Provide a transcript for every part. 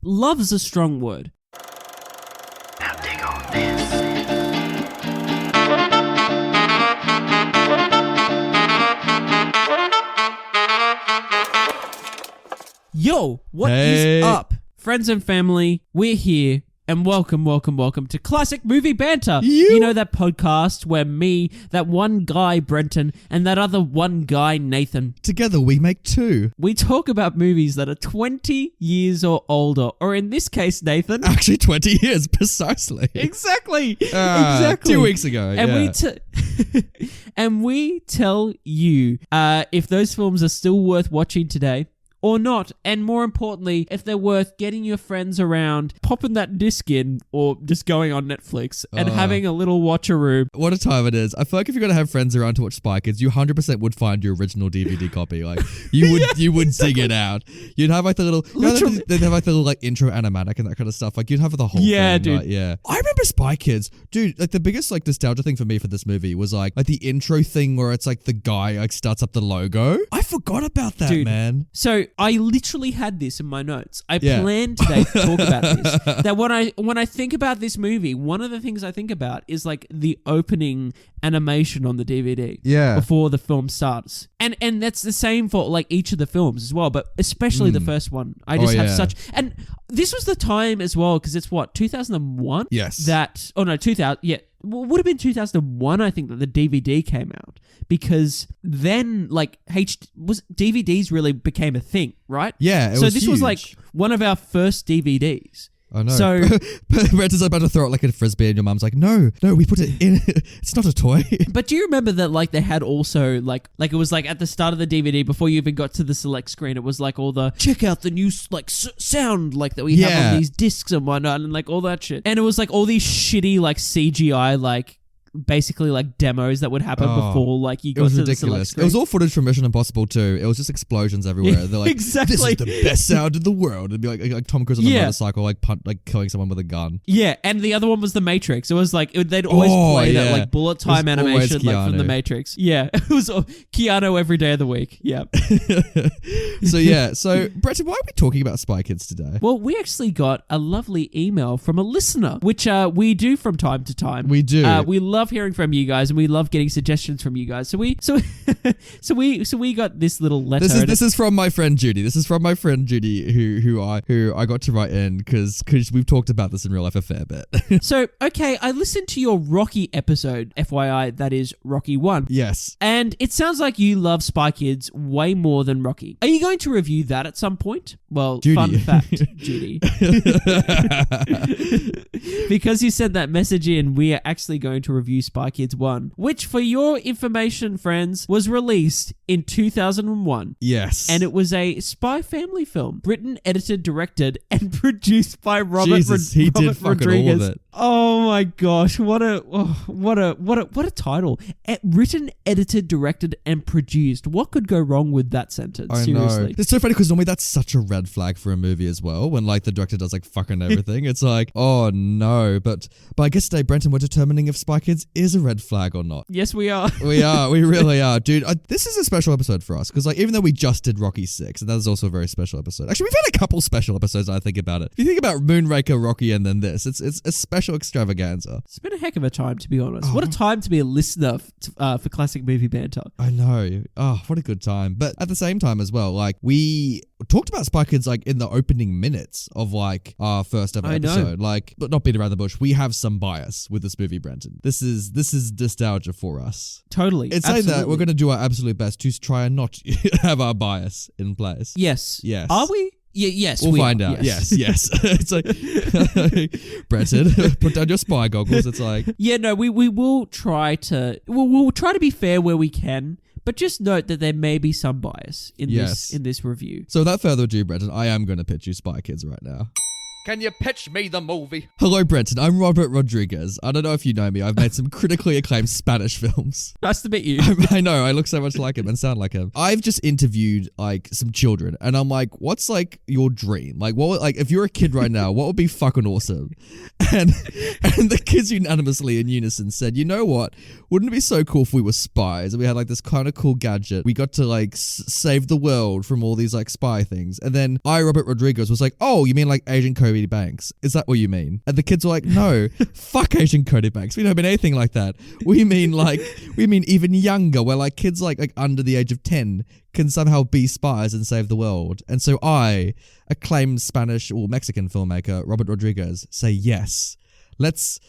Love's a strong word. Now dig on this. Yo, what is up? Friends and family, we're here. And welcome to Classic Movie Banter. You know that podcast where me, that one guy, Brenton, and that other one guy, Nathan. Together we make two. We talk about movies that are 20 years or older. Or in this case, Nathan. Actually 20 years, precisely. Exactly. 2 weeks ago, and and we tell you if those films are still worth watching today. Or not, and more importantly, if they're worth getting your friends around, popping that disc in, or just going on Netflix and having a little watch-a-roo. What a time it is. I feel like if you're going to have friends around to watch Spy Kids, you 100% would find your original DVD copy. Like, you would dig it out. You'd have like the little, they'd have like the little like intro animatic and that kind of stuff. Like, you'd have the whole thing. Dude. Like, yeah. I remember Spy Kids. Dude, like the biggest like nostalgia thing for me for this movie was like the intro thing where it's like the guy like starts up the logo. I forgot about that, dude, man. So I literally had this in my notes. I planned today to talk about this. That when I think about this movie, one of the things I think about is like the opening animation on the DVD. Yeah. Before the film starts. And that's the same for like each of the films as well, but especially the first one. I just have such... And this was the time as well, because it's what, 2001? Yes. 2000... Yeah. Well, it would have been 2001, I think, that the DVD came out, because then like DVDs really became a thing, right? Yeah, so this was like one of our first DVDs. I know. So Brett about to throw it like a frisbee, and your mum's like, "No, we put it in. It's not a toy." But do you remember that like they had also like it was like at the start of the DVD before you even got to the select screen, it was like all the check out the new like sound like that we have on these discs and whatnot, and like all that shit. And it was like all these shitty like CGI like basically like demos that would happen before like you got to the select screen. It was all footage from Mission Impossible 2. It was just explosions everywhere. They're like, exactly. This is the best sound in the world. It'd be like Tom Cruise on a motorcycle, like killing someone with a gun. Yeah, and the other one was The Matrix. It was like they'd always play that like bullet time animation like from The Matrix. Yeah, it was Keanu every day of the week. Yeah. So Bretton, why are we talking about Spy Kids today? Well, we actually got a lovely email from a listener, which we do from time to time. We do. We love hearing from you guys, and we love getting suggestions from you guys. So we got this little letter. This is from my friend Judy. This is from my friend Judy, who I got to write in because we've talked about this in real life a fair bit. So okay, I listened to your Rocky episode, FYI, that is Rocky 1. Yes. And it sounds like you love Spy Kids way more than Rocky. Are you going to review that at some point? Well, Judy. Fun fact, Judy. Because you sent that message in, we are actually going to review Spy Kids 1, which, for your information, friends, was released in 2001. Yes. And it was a spy family film, written, edited, directed, and produced by Robert Rodriguez. All of it. Oh my gosh, what a title. Written, edited, directed, and produced. What could go wrong with that sentence? I Seriously. know. It's so funny because normally that's such a red flag for a movie as well, when like the director does like fucking everything. It's like, oh no. But I guess today, Brenton, we're determining if Spy Kids is a red flag or not. Yes, we are. We really are. Dude, this is a special episode for us because like even though we just did Rocky 6, and that is also a very special episode. Actually, we've had a couple special episodes I think about it. If you think about Moonraker, Rocky, and then this, it's a special extravaganza. It's been a heck of a time, to be honest. What a time to be a listener for Classic Movie Banter. I know. Oh, what a good time. But at the same time as well, like we talked about Spy Kids like in the opening minutes of like our first ever episode. Like, but not beat around the bush. We have some bias with this movie, Brenton. This is nostalgia for us. Totally. It's saying that we're going to do our absolute best to try and not have our bias in place. Yes. Yes. Are we? Yeah, yes, we'll find out. Yes. It's like, Brenton, put down your spy goggles. It's like, yeah, no, we will try to. We'll try to be fair where we can, but just note that there may be some bias in this review. So without further ado, Brenton, I am going to pitch you Spy Kids right now. Can you pitch me the movie? Hello, Brenton. I'm Robert Rodriguez. I don't know if you know me. I've made some critically acclaimed Spanish films. Nice to meet you. I know. I look so much like him and sound like him. I've just interviewed like some children, and I'm like, "What's like your dream? Like, what? Like, if you're a kid right now, what would be fucking awesome?" And the kids unanimously in unison said, "You know what? Wouldn't it be so cool if we were spies and we had like this kind of cool gadget? We got to like save the world from all these like spy things." And then Robert Rodriguez, was like, "Oh, you mean like Agent Cody Banks? Is that what you mean?" And the kids were like, "No, fuck Agent Cody Banks. We don't mean anything like that. We mean even younger, where like kids like under the age of 10 can somehow be spies and save the world." And so I, acclaimed Spanish or Mexican filmmaker Robert Rodriguez, say yes. Let's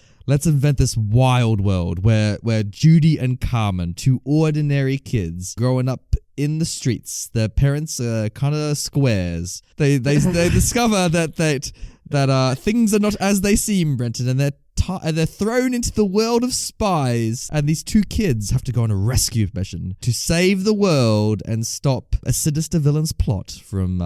invent this wild world where Judy and Carmen, two ordinary kids growing up in the streets, their parents are kind of squares. They discover that things are not as they seem, Brenton, and they're thrown into the world of spies, and these two kids have to go on a rescue mission to save the world and stop a sinister villain's plot from,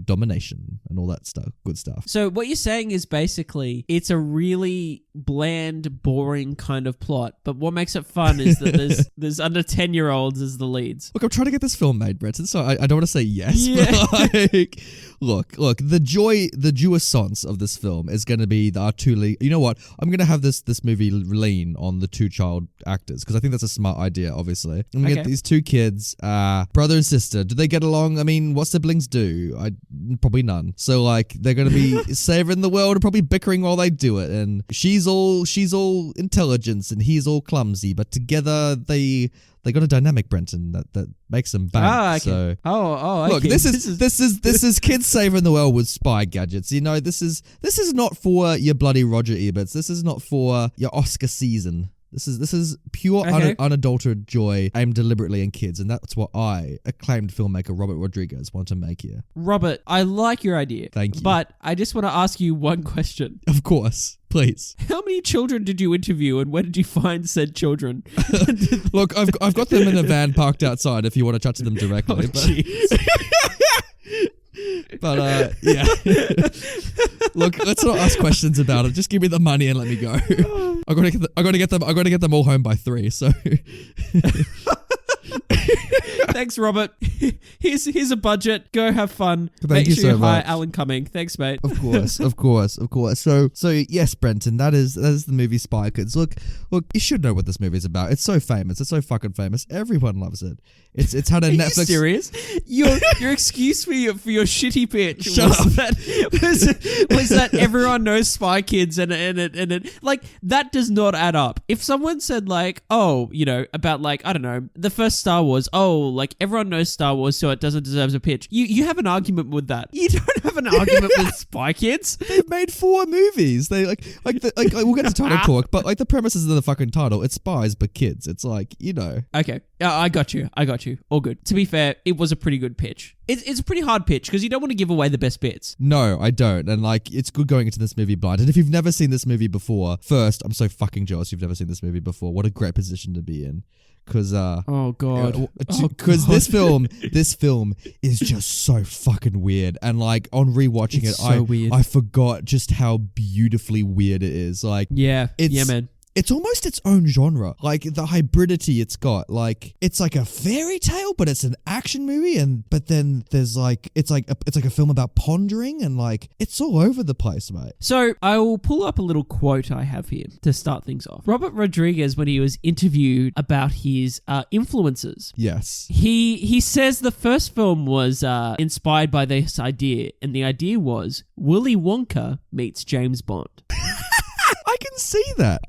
domination and all that stuff, good stuff. So what you're saying is basically it's a really bland, boring kind of plot, but what makes it fun is that there's under 10-year-olds as the leads. Look, I'm trying to get this film made, Brenton, so I don't want to say yes, yeah. But like, look, the jouissance of this film is going to be our two lead. You know what? I'm going to have this movie lean on the two child actors, because I think that's a smart idea, obviously. I'm going to get these two kids, brother and sister. Do they get along? I mean, what siblings do? Probably none. So like, they're going to be saving the world and probably bickering while they do it. And she's all intelligence and he's all clumsy, but together they got a dynamic, Brenton, that makes them bang. Ah, okay. So, okay. Look, this is kids saving the world with spy gadgets. You know, this is not for your bloody Roger Eberts. This is not for your Oscar season. This is pure unadulterated joy aimed deliberately in kids, and that's what I, acclaimed filmmaker Robert Rodriguez, want to make here. Robert, I like your idea. Thank you. But I just want to ask you one question. Of course. Please. How many children did you interview, and where did you find said children? Look, I've got them in a van parked outside if you want to chat to them directly. But yeah. Look, let's not ask questions about it. Just give me the money and let me go. I'm gonna get them all home by 3. So. Thanks, Robert. Here's a budget. Go have fun. Make sure you hire Alan Cumming. Thanks, mate. Of course. So yes, Brenton, that is the movie Spy Kids. Look, you should know what this movie is about. It's so famous. It's so fucking famous. Everyone loves it. It's had a Are Netflix. You serious? Your excuse for your shitty pitch was that everyone knows Spy Kids and it like that does not add up. If someone said like, oh, about like, I don't know, the first Star Wars, oh, like everyone knows Star Wars, so it doesn't deserve a pitch. You have an argument with that. You don't have an argument with Spy Kids. They've made 4 movies. They like we'll get to title talk, but like the premise is in the fucking title. It's spies but kids. It's like, Okay, I got you. All good. To be fair, it was a pretty good pitch. It's a pretty hard pitch because you don't want to give away the best bits. No, I don't. And like, it's good going into this movie blind. And if you've never seen this movie before, first, I'm so fucking jealous you've never seen this movie before. What a great position to be in. Because oh god, because this film is just so fucking weird, and like on rewatching I forgot just how beautifully weird it is. Like, yeah, man. It's almost its own genre, like the hybridity it's got. Like, it's like a fairy tale, but it's an action movie, but then there's like it's like a film about pondering, and like it's all over the place, mate. So I will pull up a little quote I have here to start things off. Robert Rodriguez, when he was interviewed about his influences, yes, he says the first film was inspired by this idea, and the idea was Willy Wonka meets James Bond. I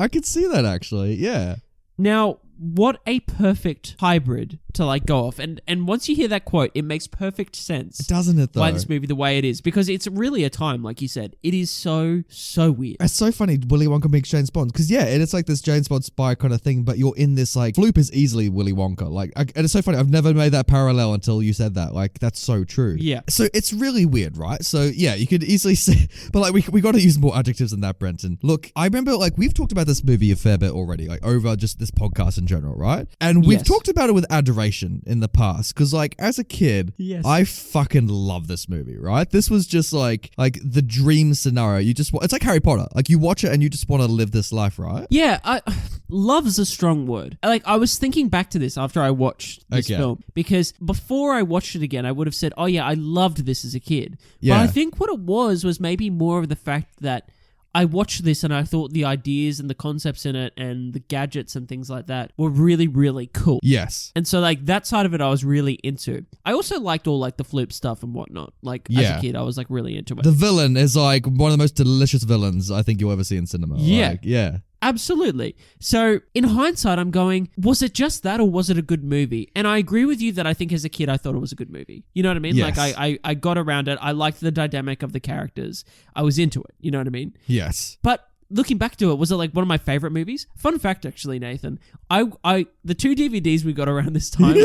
can see that actually, yeah. Now, what a perfect hybrid to like go off. And once you hear that quote, it makes perfect sense. Doesn't it though? Why this movie the way it is. Because it's really a time, like you said. It is so weird. It's so funny, Willy Wonka meets James Bond. Because yeah, it's like this James Bond spy kind of thing, but you're in this like, Floop is easily Willy Wonka. Like, and it's so funny, I've never made that parallel until you said that. Like, that's so true. Yeah. So it's really weird, right? So yeah, you could easily say, but like we got to use more adjectives than that, Brenton. Look, I remember like we've talked about this movie a fair bit already, like over just this podcast in general, right? And we've Yes. talked about it with adoration in the past, because like as a kid, Yes. I fucking love this movie, right? This was just like the dream scenario. It's like Harry Potter. Like you watch it and you just want to live this life, right? Yeah, love's a strong word. Like, I was thinking back to this after I watched this film, because before I watched it again, I would have said, oh yeah, I loved this as a kid. Yeah. But I think what it was maybe more of the fact that I watched this and I thought the ideas and the concepts in it and the gadgets and things like that were really, really cool. Yes. And so, like, that side of it I was really into. I also liked all, like, the flip stuff and whatnot. Like, as a kid, I was, like, really into it. The villain is, like, one of the most delicious villains I think you'll ever see in cinema. Yeah. Like, yeah. Absolutely. So, in hindsight, I'm going, was it just that or was it a good movie? And I agree with you that I think as a kid, I thought it was a good movie. You know what I mean? Yes. Like, I got around it. I liked the dynamic of the characters. I was into it. You know what I mean? Yes. But looking back to it, was it like one of my favorite movies? Fun fact, actually, Nathan. The 2 DVDs we got around this time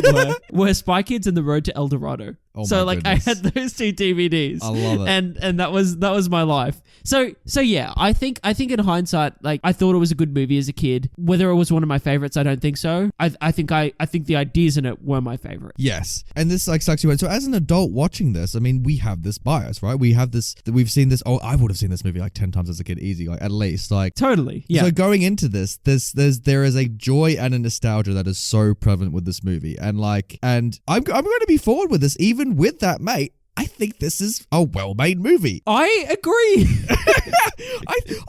were Spy Kids and The Road to El Dorado. Oh so my like goodness. I had those 2 DVDs. I love it. And that was my life. So yeah, I think in hindsight, like I thought it was a good movie as a kid. Whether it was one of my favorites, I don't think so. I think the ideas in it were my favorite. Yes. And this like sucks you in. So as an adult watching this, I mean, we have this bias, right? We've seen this. Oh, I would have seen this movie like 10 times as a kid, easy, like at least. Like Totally. Yeah. So going into this, there is a joy and a nostalgia that is so prevalent with this movie. And I'm going to be forward with this, even with that, mate. I think this is a well-made movie. I agree.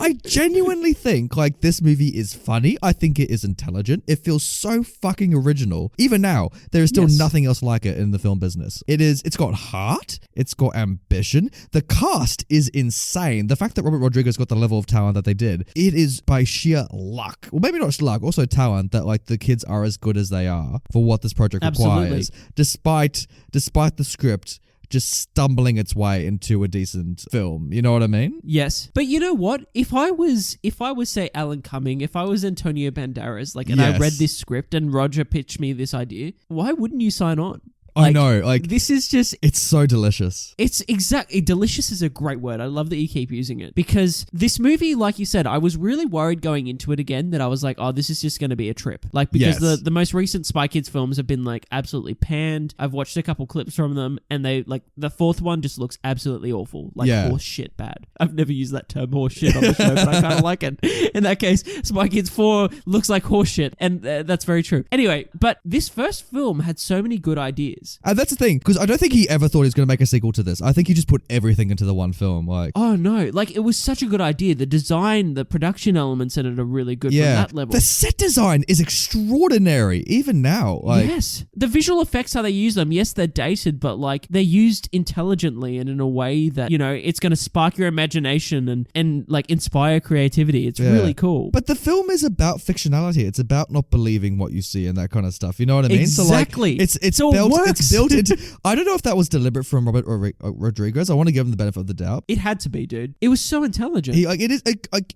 I genuinely think like this movie is funny. I think it is intelligent. It feels so fucking original. Even now, there is still nothing else like it in the film business. It's got heart. It's got ambition. The cast is insane. The fact that Robert Rodriguez got the level of talent that they did, it is by sheer luck. Well, maybe not just luck, also talent that like the kids are as good as they are for what this project requires. Despite the script just stumbling its way into a decent film. You know what I mean? Yes. But you know what? If I was say Alan Cumming, if I was Antonio Banderas, like, and I read this script and Roger pitched me this idea, why wouldn't you sign on? I know, like this is just, it's so delicious. It's exactly, delicious is a great word. I love that you keep using it, because this movie, like you said, I was really worried going into it again that I was like, oh, this is just going to be a trip. Like, because the most recent Spy Kids films have been like absolutely panned. I've watched a couple clips from them and they like, the 4th one just looks absolutely awful. Like horse shit bad. I've never used that term horse shit on the show, but I kind of like it. In that case, Spy Kids 4 looks like horse shit, and that's very true. Anyway, but this first film had so many good ideas. And that's the thing, because I don't think he ever thought he was going to make a sequel to this. I think he just put everything into the one film. Like, oh no, like it was such a good idea. The design, the production elements in it are really good from that level. The set design is extraordinary, even now. Like, yes, the visual effects, how they use them, yes, they're dated, but like they're used intelligently and in a way that, you know, it's going to spark your imagination and like inspire creativity. It's really cool. But the film is about fictionality. It's about not believing what you see and that kind of stuff. You know what I mean? Exactly. So like, it's built into. I don't know if that was deliberate from Robert Rodriguez. I want to give him the benefit of the doubt. It had to be, dude. It was so intelligent. It is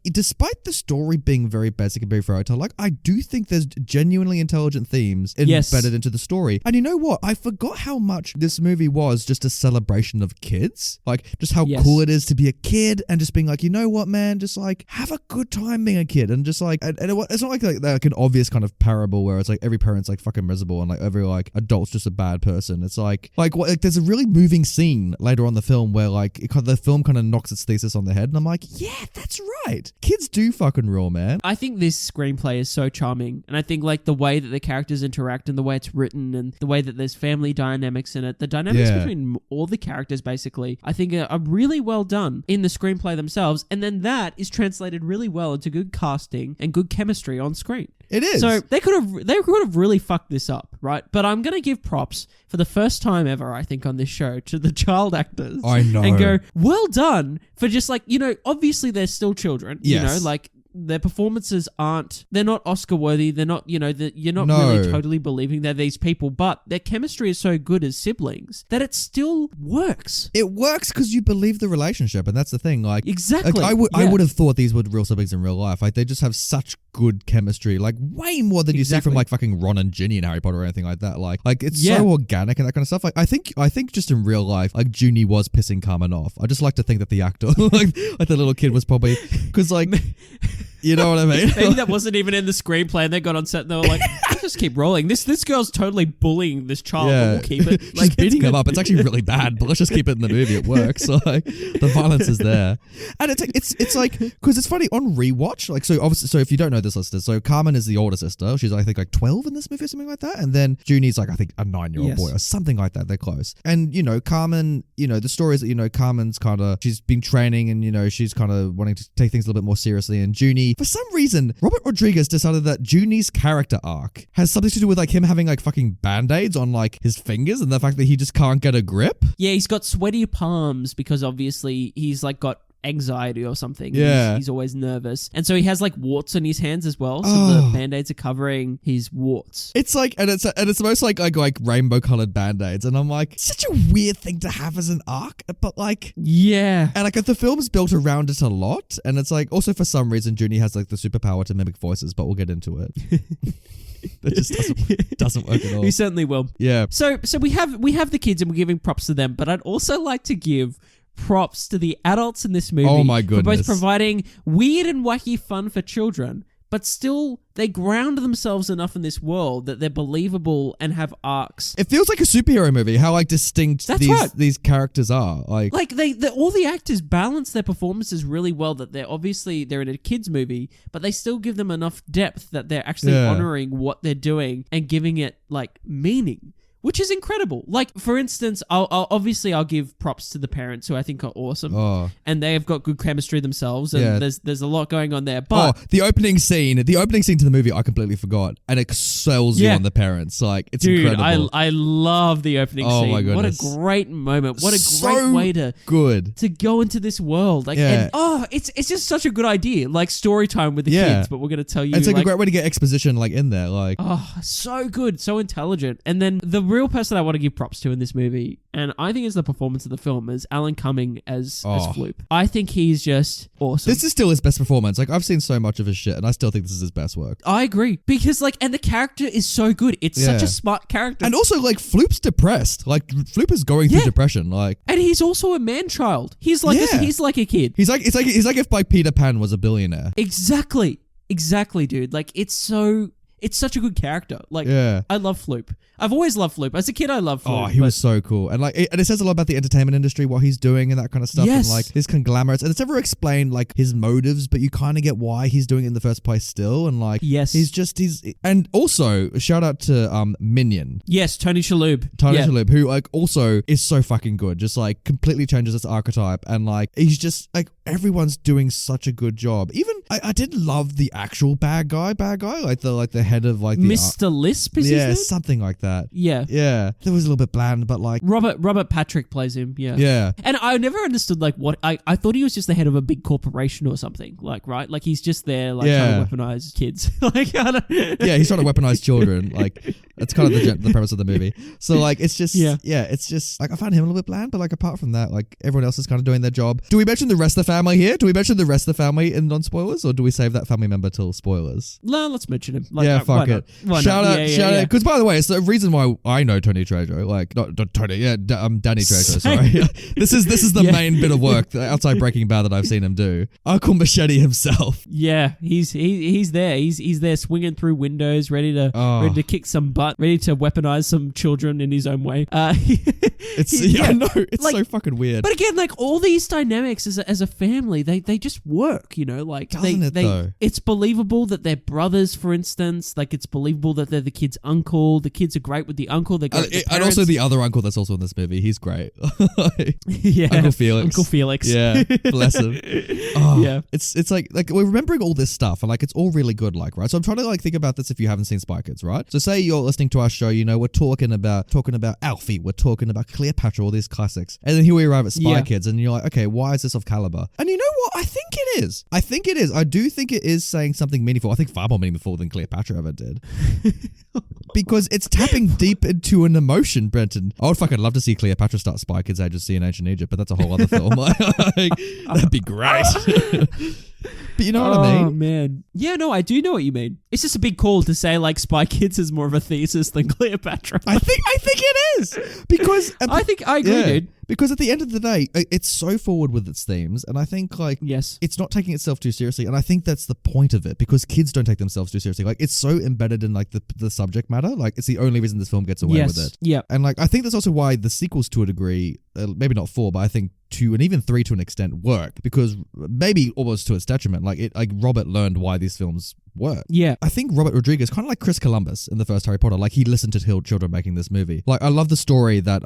despite the story being very basic and very fairy tale, like I do think there's genuinely intelligent themes embedded into the story. And you know what? I forgot how much this movie was just a celebration of kids. Like just how cool it is to be a kid and just being like, you know what, man, just like have a good time being a kid, and just like it's not like an obvious kind of parable where it's like every parent's like fucking miserable and like every like adult's just a bad person. It's like there's a really moving scene later on in the film where like the film kind of knocks its thesis on the head, and I'm like, yeah, that's right. Kids do fucking rule, man. I think this screenplay is so charming, and I think like the way that the characters interact and the way it's written and the way that there's family dynamics in it, the dynamics between all the characters basically, I think are really well done in the screenplay themselves, and then that is translated really well into good casting and good chemistry on screen. It is. So they could have really fucked this up, right? But I'm going to give props for the first time ever, I think, on this show to the child actors. I know. And go, well done for just like, you know, obviously they're still children, you know, like their performances they're not Oscar worthy. They're not, you know, you're not really totally believing they're these people, but their chemistry is so good as siblings that it still works. It works because you believe the relationship, and that's the thing. Like, exactly. Like, I would have thought these were real siblings in real life. Like, they just have such good chemistry, like way more than you see from like fucking Ron and Ginny in Harry Potter or anything like that. Like it's so organic and that kind of stuff. Like I think just in real life, like Junie was pissing Carmen off. I just like to think that the actor, like the little kid, was probably because like. You know what I mean? Maybe that wasn't even in the screenplay and they got on set and they were like, let's just keep rolling. This girl's totally bullying this child, but we'll keep it. She's beating him up. It's actually really bad, but let's just keep it in the movie. It works. Like the violence is there. And it's like, because it's funny on rewatch, like, so obviously, so if you don't know this, listeners, so Carmen is the older sister. She's I think like 12 in this movie or something like that. And then Junie's like, I think a 9-year-old boy or something like that. They're close. And, Carmen, the story is that, Carmen's kind of, she's been training and, she's kind of wanting to take things a little bit more seriously. And Junie, for some reason, Robert Rodriguez decided that Junie's character arc has something to do with like him having like fucking band-aids on like his fingers and the fact that he just can't get a grip. Yeah, he's got sweaty palms because obviously he's like got anxiety or something. Yeah. He's always nervous. And so he has like warts on his hands as well. So the band-aids are covering his warts. It's like, and it's most like rainbow colored band-aids. And I'm like, such a weird thing to have as an arc, but like, yeah. And like the film's built around it a lot. And it's like, also for some reason, Junie has like the superpower to mimic voices, but we'll get into it. That just doesn't work at all. He certainly will. Yeah. So we have the kids and we're giving props to them, but I'd also like to give props to the adults in this movie. Oh my goodness. For both providing weird and wacky fun for children, but still they ground themselves enough in this world that they're believable and have arcs. It feels like a superhero movie, how like distinct these characters are. Like they all the actors balance their performances really well, that they're in a kids movie, but they still give them enough depth that they're actually honoring what they're doing and giving it like meaning. Which is incredible. Like, for instance, I'll give props to the parents who I think are awesome. And they have got good chemistry themselves. And there's a lot going on there. But the opening scene to the movie, I completely forgot. And it sells you on the parents. Like, it's incredible. I love the opening scene. My goodness. What a great moment. What a great way to go into this world. Like, and it's just such a good idea. Like, story time with the kids, but we're going to tell you. It's like a great way to get exposition like in there. Like, so good. So intelligent. And then the real person I want to give props to in this movie, and I think is the performance of the film, is Alan Cumming as Floop. I think he's just awesome. This is still his best performance. Like, I've seen so much of his shit, and I still think this is his best work. I agree. Because, like, and the character is so good. It's such a smart character. And also, like, Floop's depressed. Like, Floop is going through depression. Like, and he's also a man-child. He's like he's like a kid. He's like if like Peter Pan was a billionaire. Exactly, dude. Like, it's such a good character. Like, I love Floop. I've always loved Floop. As a kid, I loved Floop. Oh, he was so cool. And like, it says a lot about the entertainment industry, what he's doing and that kind of stuff. Yes. And like, his conglomerate. And it's never explained like his motives, but you kind of get why he's doing it in the first place still. And like, and also shout out to Minion. Yes, Tony Shalhoub. Shalhoub, who like also is so fucking good. Just like completely changes this archetype. And like, he's just like, everyone's doing such a good job. Even I did love the actual bad guy, like the head of like the Mr. Lisp, is his name? Something like that. Yeah. That was a little bit bland, but like Robert Patrick plays him. Yeah. And I never understood like what I thought he was just the head of a big corporation or something. Like, right? Like, he's just there like trying to weaponize kids. Like, I don't he's trying to weaponize children. Like, that's kind of the premise of the movie. So like, it's just it's just like, I found him a little bit bland, but like, apart from that, like, everyone else is kind of doing their job. Do we mention the rest of the family here? Do we mention the rest of the family in non-spoilers, or do we save that family member till spoilers? No, let's mention him. Like, fuck it. Shout out. Because by the way, it's the reason why I know Tony Trejo. Like, not Tony, Danny Trejo. Sorry. This is the main bit of work outside Breaking Bad that I've seen him do. Uncle Machete himself. Yeah, he's there. He's there swinging through windows, ready to kick some butt, ready to weaponize some children in his own way. I know it's like, so fucking weird. But again, like, all these dynamics as a family, they just work. Like, though? It's believable that they're brothers, for instance. Like, it's believable that they're the kid's uncle. The kids are great with the uncle. They're great with the parents. And also the other uncle that's also in this movie. He's great. Yeah, Uncle Felix. Uncle Felix. Yeah, bless him. It's like we're remembering all this stuff, and like, it's all really good. Like, right. So I'm trying to like think about this if you haven't seen Spy Kids, right? So say you're listening to our show, we're talking about Alfie, we're talking about Cleopatra, all these classics, and then here we arrive at Spy Kids, and you're like, okay, why is this off caliber? And you know what? I think it is. I do think it is saying something meaningful. I think far more meaningful than Cleopatra ever did. Because it's tapping deep into an emotion, Brenton. I would fucking love to see Cleopatra start Spy Kids Agency in ancient Egypt, but that's a whole other film. That'd be great. But you know what I mean? Oh, man. Yeah, no, I do know what you mean. It's just a big call to say, like, Spy Kids is more of a thesis than Cleopatra. I think it is. Because... I agree, dude. Because at the end of the day, it's so forward with its themes, and I think, like, yes, it's not taking itself too seriously, and I think that's the point of it, because kids don't take themselves too seriously. Like, it's so embedded in, like, the subject matter. Like, it's the only reason this film gets away with it. Yeah. And, like, I think that's also why the sequels, to a degree, maybe not 4, but I think 2 and even 3 to an extent work, because maybe almost to its detriment. Like Robert learned why these films work. Yeah. I think Robert Rodriguez, kind of like Chris Columbus in the first Harry Potter, like he listened to children making this movie. Like I love the story that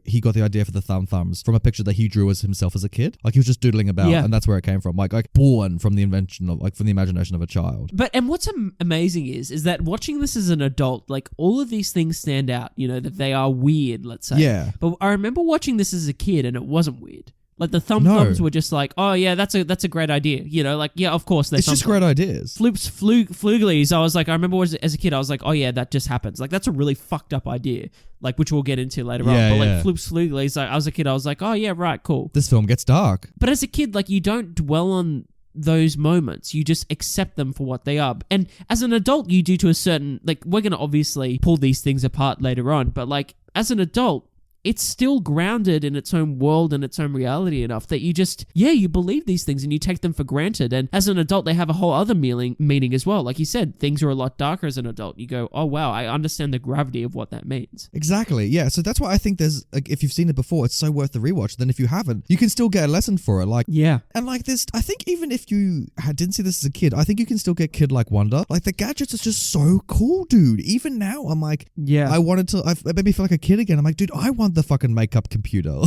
he got the idea for the thumbs from a picture that he drew as himself as a kid. Like he was just doodling about, and that's where it came from. Like born from the invention of, like, from the imagination of a child. And what's amazing is that watching this as an adult, like all of these things stand out, that they are weird, let's say. Yeah. But I remember watching this as a kid and it wasn't weird. Like the thumbs were just like, oh yeah, that's a great idea. Like, yeah, of course. It's just great ideas. Fluglies. I was like, I remember as a kid, I was like, oh yeah, that just happens. Like that's a really fucked up idea. Like which we'll get into later on. But like Fluglies, like I was a kid, I was like, oh yeah, right, cool. This film gets dark. But as a kid, like you don't dwell on those moments. You just accept them for what they are. And as an adult, you do to a certain, like we're going to obviously pull these things apart later on. But like as an adult, it's still grounded in its own world and its own reality enough that you just, you believe these things and you take them for granted. And as an adult, they have a whole other meaning as well. Like you said, things are a lot darker as an adult. You go, oh wow, I understand the gravity of what that means. Exactly. Yeah. So that's why I think there's, like, if you've seen it before, it's so worth the rewatch. Then if you haven't, you can still get a lesson for it. Like, yeah. And like this, I think even if you didn't see this as a kid, I think you can still get kid-like wonder. Like the gadgets are just so cool, dude. Even now, I'm like, yeah, it made me feel like a kid again. I'm like, dude, I want the fucking makeup computer. I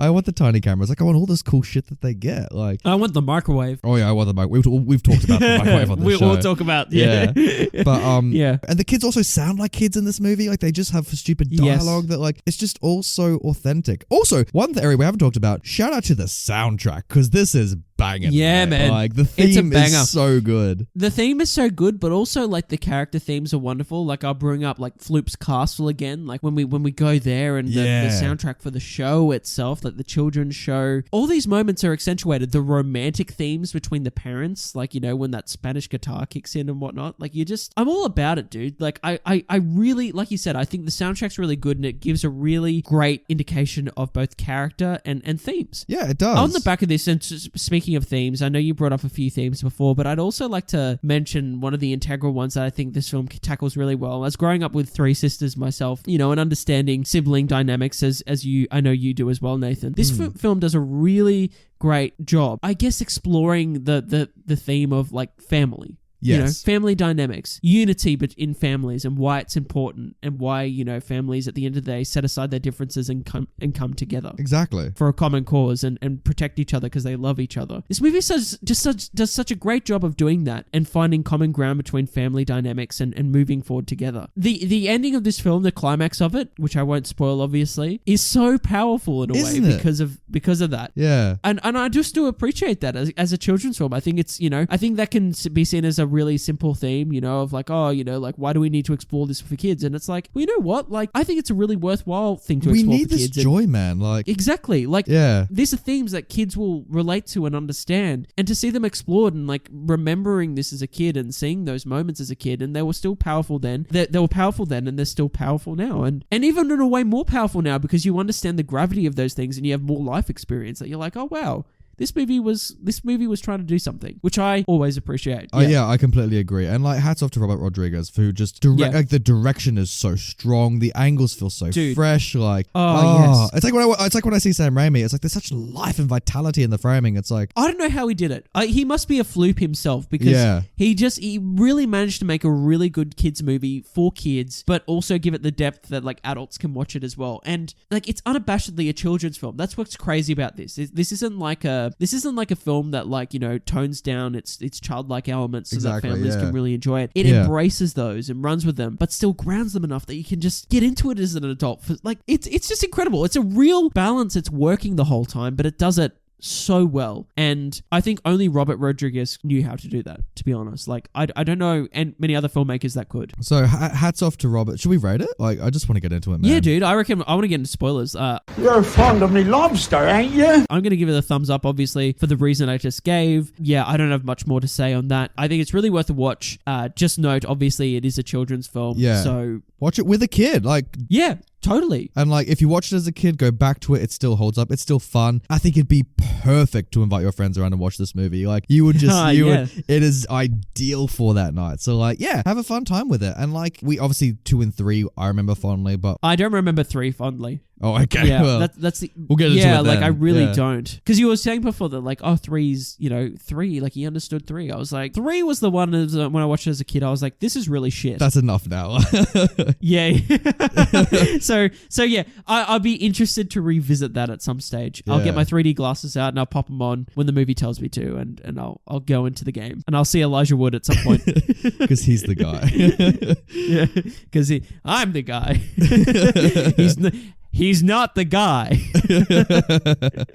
want the tiny cameras. Like I want all this cool shit that they get. Like I want the microwave. Oh yeah, I want the microwave. We've talked about the microwave on this show. We'll talk about But and the kids also sound like kids in this movie. Like they just have stupid dialogue that like it's just all so authentic. Also, one area we haven't talked about. Shout out to the soundtrack because this is banging. Yeah, man. Like the theme is so good. The theme is so good, but also like the character themes are wonderful. Like I'll bring up like Floop's Castle again. Like when we go there and the soundtrack for the show itself, like the children's show, all these moments are accentuated. The romantic themes between the parents, like when that Spanish guitar kicks in and whatnot. Like I'm all about it, dude. Like I really, like you said, I think the soundtrack's really good and it gives a really great indication of both character and themes. Yeah, it does. On the back of this, and speaking of themes, I know you brought up a few themes before, but I'd also like to mention one of the integral ones that I think this film tackles really well. As growing up with 3 sisters myself, and understanding sibling dynamics as I know you do as well, Nathan. This film does a really great job, I guess, exploring the theme of like family. Yes. Family dynamics, unity but in families and why it's important and why, families at the end of the day set aside their differences and come together. Exactly. For a common cause and protect each other because they love each other. This movie does such a great job of doing that and finding common ground between family dynamics and moving forward together. The ending of this film, the climax of it, which I won't spoil obviously, is so powerful in a way because of that. Yeah. And I just do appreciate that as a children's film. I think it's, I think that can be seen as a really simple theme, of like, like why do we need to explore this for kids? And it's like, well, you know what? Like, I think it's a really worthwhile thing to explore for kids. We need this joy, man. Like, exactly. Like, these are themes that kids will relate to and understand. And to see them explored and like remembering this as a kid and seeing those moments as a kid, and they were still powerful then. They were powerful then, and they're still powerful now, and even in a way more powerful now because you understand the gravity of those things and you have more life experience that you're like, oh wow. This movie was trying to do something, which I always appreciate. Oh yeah, I completely agree. And like, hats off to Robert Rodriguez for just like the direction is so strong, the angles feel so fresh. Like, yes, it's like when I see Sam Raimi, it's like there's such life and vitality in the framing. It's like I don't know how he did it. He must be a floop himself because he really managed to make a really good kids movie for kids, but also give it the depth that like adults can watch it as well. And like, it's unabashedly a children's film. That's what's crazy about this. This isn't like a film that like, tones down its childlike elements so that families can really enjoy it. It embraces those and runs with them, but still grounds them enough that you can just get into it as an adult. Like, it's just incredible. It's a real balance. It's working the whole time, but it does it so well. And I think only Robert Rodriguez knew how to do that, to be honest. Like, I don't know and many other filmmakers that could. So hats off to Robert. Should we rate it? Like, I just want to get into it, man. Yeah, dude. I reckon I want to get into spoilers. You're fond of me lobster, ain't you? I'm going to give it a thumbs up, obviously, for the reason I just gave. Yeah, I don't have much more to say on that. I think it's really worth a watch. Just note, obviously, it is a children's film. Yeah. So watch it with a kid. Like, yeah, totally. And like, if you watch it as a kid, go back to it. It still holds up. It's still fun. I think it'd be perfect to invite your friends around and watch this movie. Like, you would just, it is ideal for that night. So like, yeah, have a fun time with it. And like, we obviously 2 and 3, I remember fondly, but I don't remember 3 fondly. Oh, okay. Yeah, well, that's the, we'll get into it then. like I really don't. Because you were saying before that like, oh, 3's, 3, like he understood 3. I was like, 3 was the one when I watched it as a kid, I was like, this is really shit. That's enough now. Yeah. so yeah, I'll be interested to revisit that at some stage. I'll get my 3D glasses out and I'll pop them on when the movie tells me to, and I'll go into the game and I'll see Elijah Wood at some point. Because he's the guy. Yeah, because I'm the guy. He's not the guy.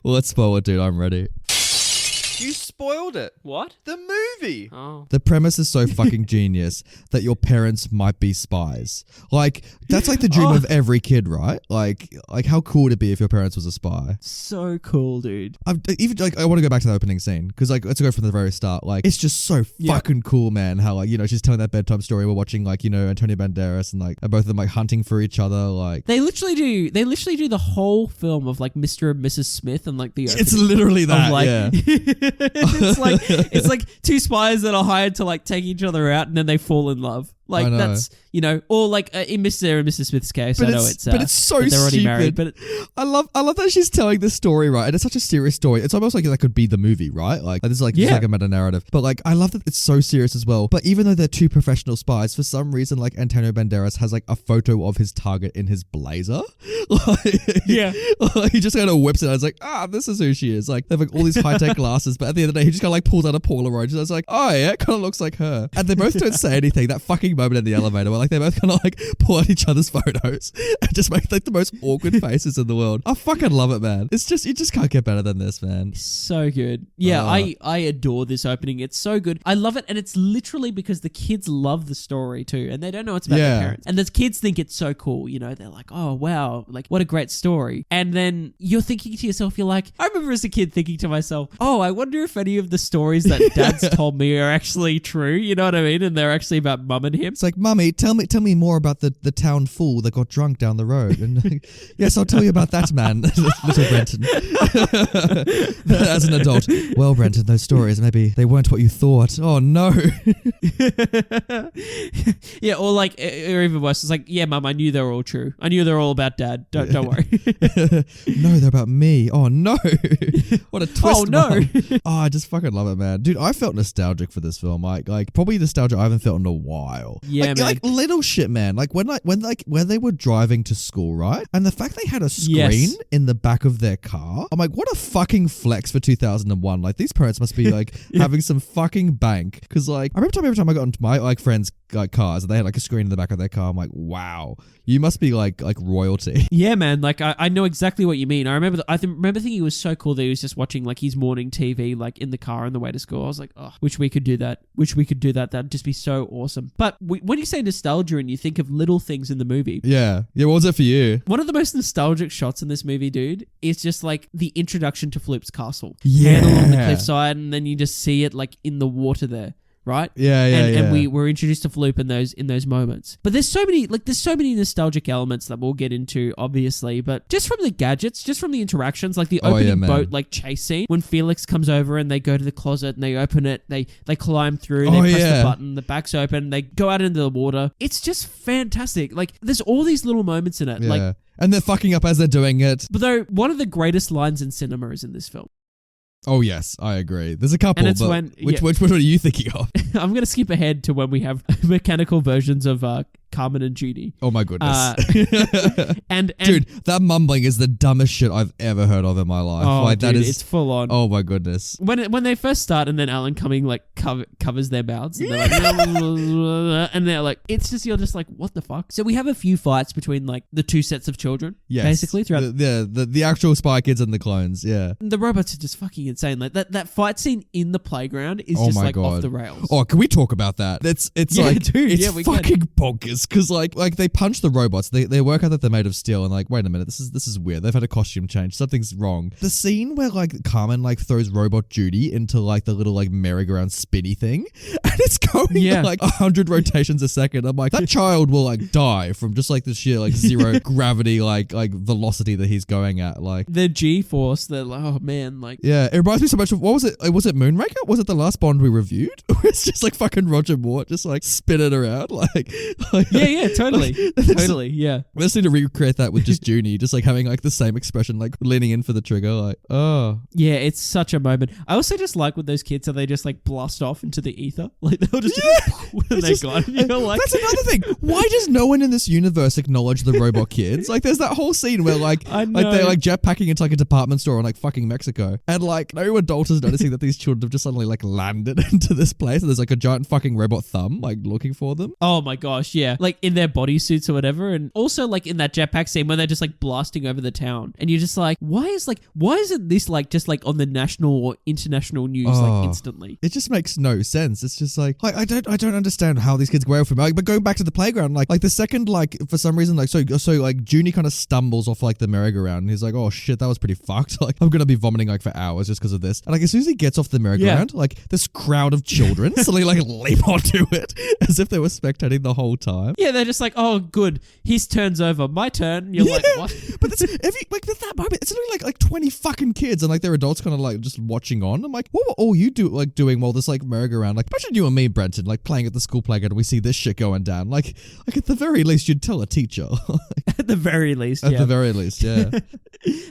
Well, let's spoil it, dude. I'm ready. You spoiled it. What? The movie. Oh. The premise is so fucking genius that your parents might be spies. Like, that's like the dream of every kid, right? Like how cool would it be if your parents was a spy? So cool, dude. I want to go back to the opening scene because like, let's go from the very start. Like, it's just so fucking cool, man. How like, she's telling that bedtime story. We're watching like, Antonio Banderas and like both of them like hunting for each other. Like, they literally do the whole film of like Mr. and Mrs. Smith and like the opening. It's literally that. Like, yeah. it's like 2 spies that are hired to like take each other out and then they fall in love. Like that's or like in Mr. and Mrs. Smith's case, but I know it's so they're already stupid. married. But I love that she's telling this story, right? And it's such a serious story. It's almost like that could be the movie, right? Like this is like just like a meta narrative. But like I love that it's so serious as well. But even though they're 2 professional spies, for some reason like Antonio Banderas has like a photo of his target in his blazer. He just kind of whips it out. It's like, this is who she is. Like they have like all these high tech glasses, but at the end of the day, he just kind of like pulls out a Polaroid. So it's like, oh yeah, it kind of looks like her. And they both don't say anything. That fucking moment in the elevator where like they both kind of like pull out each other's photos and just make like the most awkward faces in the world. I fucking love it, man. It's just, you just can't get better than this, man. So good. Yeah, I adore this opening. It's so good. I love it, and it's literally because the kids love the story too, and they don't know it's about their parents. And the kids think it's so cool, they're like, oh wow, like what a great story. And then you're thinking to yourself, you're like, I remember as a kid thinking to myself, oh, I wonder if any of the stories that dad's told me are actually true, you know what I mean? And they're actually about mum and him. It's like, mummy, tell me more about the town fool that got drunk down the road. And yes, I'll tell you about that man, little Brenton. As an adult, well, Brenton, those stories, maybe they weren't what you thought. Oh no. Yeah, or like, or even worse, it's like, yeah, mum, I knew they were all true. I knew they were all about dad. Don't worry. No, they're about me. Oh no. What a twist. Oh no. Mom. Oh, I just fucking love it, man. Dude, I felt nostalgic for this film. Like probably nostalgia I haven't felt in a while. Yeah, man. like little shit, man. Like when they were driving to school, right? And the fact they had a screen in the back of their car. I'm like, what a fucking flex for 2001. Like these parents must be like having some fucking bank. Cause like I remember every time I got into my like friends' like cars and they had like a screen in the back of their car. I'm like, wow, you must be like royalty. Yeah, man. Like I know exactly what you mean. I remember thinking it was so cool that he was just watching like his morning TV like in the car on the way to school. I was like, oh, wish we could do that. That'd just be so awesome. But when you say nostalgia and you think of little things in the movie. Yeah. What was it for you? One of the most nostalgic shots in this movie, dude, is just like the introduction to Floop's castle. Yeah. Along the cliffside, and then you just see it like in the water there. Right? Yeah. And we were introduced to Floop in those moments. But there's so many nostalgic elements that we'll get into, obviously. But just from the gadgets, just from the interactions, like the opening boat like chase scene, when Felix comes over and they go to the closet and they open it, they climb through, they press the button, the back's open, they go out into the water. It's just fantastic. Like there's all these little moments in it. Yeah. Like, and they're fucking up as they're doing it. But though one of the greatest lines in cinema is in this film. Oh yes, I agree. There's a couple, and it's but which one are you thinking of? I'm going to skip ahead to when we have mechanical versions of Carmen and Judy. Oh my goodness. And dude, that mumbling is the dumbest shit I've ever heard of in my life. Oh, like dude, that is it's full on. Oh my goodness. When they first start and then Alan Cumming like covers their mouths and they're like and they're like, it's just, you're just like, what the fuck? So we have a few fights between like the two sets of children. Yes. Basically throughout the actual Spy Kids and the clones. Yeah. The robots are just fucking insane. Like that fight scene in the playground is just my like God. off the rails. Oh, can we talk about that? It's Yeah, like, dude, it's yeah, we fucking bonkers because like they punch the robots. They work out that they're made of steel and like, wait a minute, this is weird. They've had a costume change. Something's wrong. The scene where like Carmen like throws robot Judy into like the little like merry-go-round spinny thing and it's going at, like 100 rotations a second. I'm like, that child will like die from just like the sheer like zero gravity like velocity that he's going at. Like the G-force, they're like, oh man, like yeah, it reminds me so much of, what was it? Was it Moonraker? Was it the last Bond we reviewed? It's just like fucking Roger Moore just like spinning around like yeah, totally. Totally, yeah. We just need to recreate that with just Junie, just like having like the same expression, like leaning in for the trigger, like, oh. Yeah, it's such a moment. I also just like with those kids how they just like blast off into the ether. Like they'll just and they're gone. You're like, that's another thing. Why does no one in this universe acknowledge the robot kids? Like there's that whole scene where like they're like jetpacking into like a department store in like fucking Mexico. And like no adult is noticing that these children have just suddenly like landed into this place and there's like a giant fucking robot thumb like looking for them. oh my gosh, yeah. Like in their bodysuits or whatever. And also like in that jetpack scene where they're just like blasting over the town. And you're just like, why isn't this like just like on the national or international news like instantly? It just makes no sense. It's just like I don't understand how these kids go from like, but going back to the playground, like the second like for some reason like so like Junie kind of stumbles off like the merry-go-round and he's like, oh shit, that was pretty fucked. Like I'm gonna be vomiting like for hours just because of this. And like as soon as he gets off the merry-go-round, like this crowd of children suddenly like leap onto it as if they were spectating the whole time. Yeah, they're just like, oh good, his turn's over, my turn. You're like, what? But it's like at that moment, it's literally like 20 fucking kids and like their adults kind of like just watching on. I'm like, what were all you doing while this like merry-go-round? Like imagine you and me, Brenton, like playing at the school playground and we see this shit going down. Like at the very least you'd tell a teacher. At the very least, At the very least, yeah.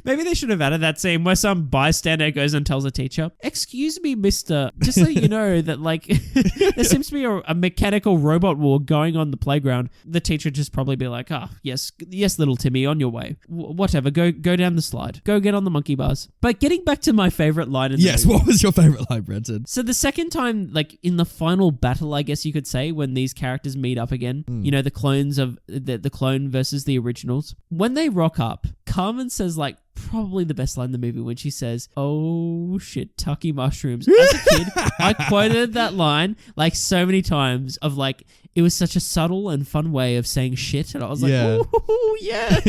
Maybe they should have added that scene where some bystander goes and tells a teacher, excuse me, mister, just so you know that like there seems to be a mechanical robot war going on the playground. The teacher would just probably be like, yes, little Timmy, on your way. Whatever, go down the slide. Go get on the monkey bars. But getting back to my favorite line in the movie. What was your favorite line, Brenton? So the second time, like in the final battle, I guess you could say, when these characters meet up again, you know, the clones of the clone versus the originals. When they rock up, Carmen says like probably the best line in the movie when she says, oh shit, Tucky mushrooms. As a kid, I quoted that line like so many times of like, it was such a subtle and fun way of saying shit. And I was like, ooh, yeah.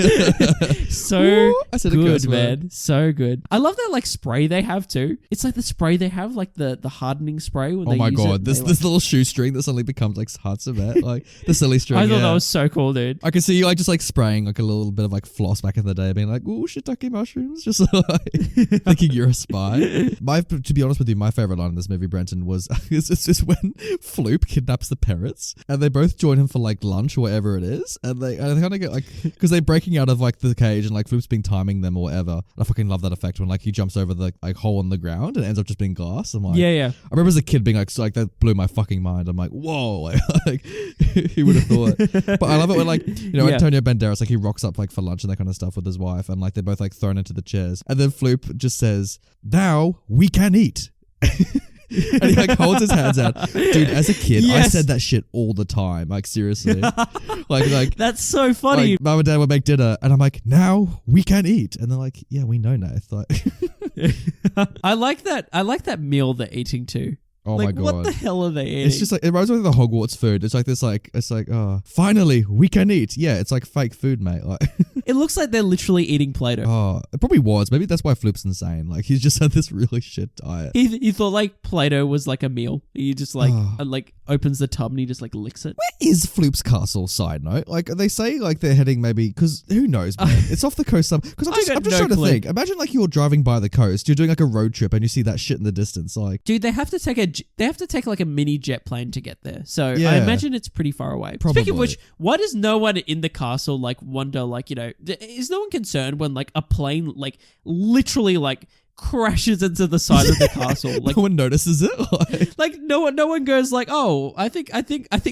So good, man. So good. I love that like spray they have too. It's like the spray they have, like the hardening spray. When oh my God. This little shoestring that suddenly becomes like hard cement, like the silly string. I thought that was so cool, dude. I can see you like just like spraying like a little bit of like floss back in the day, being like, ooh, shiitake mushrooms. Just like thinking you're a spy. To be honest with you, my favorite line in this movie, Brenton, was it's just when Floop kidnaps the parrots and they both join him for like lunch or whatever it is. And they kind of get like, because they're breaking out of like the cage and like Floop's been timing them or whatever. And I fucking love that effect when like he jumps over the like hole in the ground and it ends up just being glass. I'm like, yeah. I remember as a kid being like, so, like that blew my fucking mind. I'm like, whoa, like he would have thought. But I love it when like, you know, Antonio Banderas, like he rocks up like for lunch and that kind of stuff with his wife and like they're both like thrown into the chairs. And then Floop just says, now we can eat. And he like holds his hands out. Dude, as a kid, I said that shit all the time. Like seriously. like that's so funny. Like, Mum and Dad would make dinner and I'm like, now we can eat. And they're like, yeah, we know, Nath. Like I like that meal they're eating too. Oh like, my God. What the hell are they eating? It's just like, it reminds me of the Hogwarts food. It's like this, like, it's like, oh, finally we can eat. Yeah, it's like fake food, mate. Like, it looks like they're literally eating Play-Doh. Oh, it probably was. Maybe that's why Floop's insane. Like, he's just had this really shit diet. He thought like Play-Doh was like a meal. He just like, like opens the tub and he just like licks it. Where is Floop's castle, side note? Like, they say like they're heading maybe, because who knows, man? It's off the coast. Because I'm just trying to think. Imagine like you're driving by the coast, you're doing like a road trip and you see that shit in the distance. Like, dude, they have to take like a mini jet plane to get there. So I imagine it's pretty far away. Probably. Speaking of which, why does no one in the castle like wonder, like, you know, is no one concerned when like a plane like literally like crashes into the side of the castle. Like no one notices it. like no one goes like, oh, I think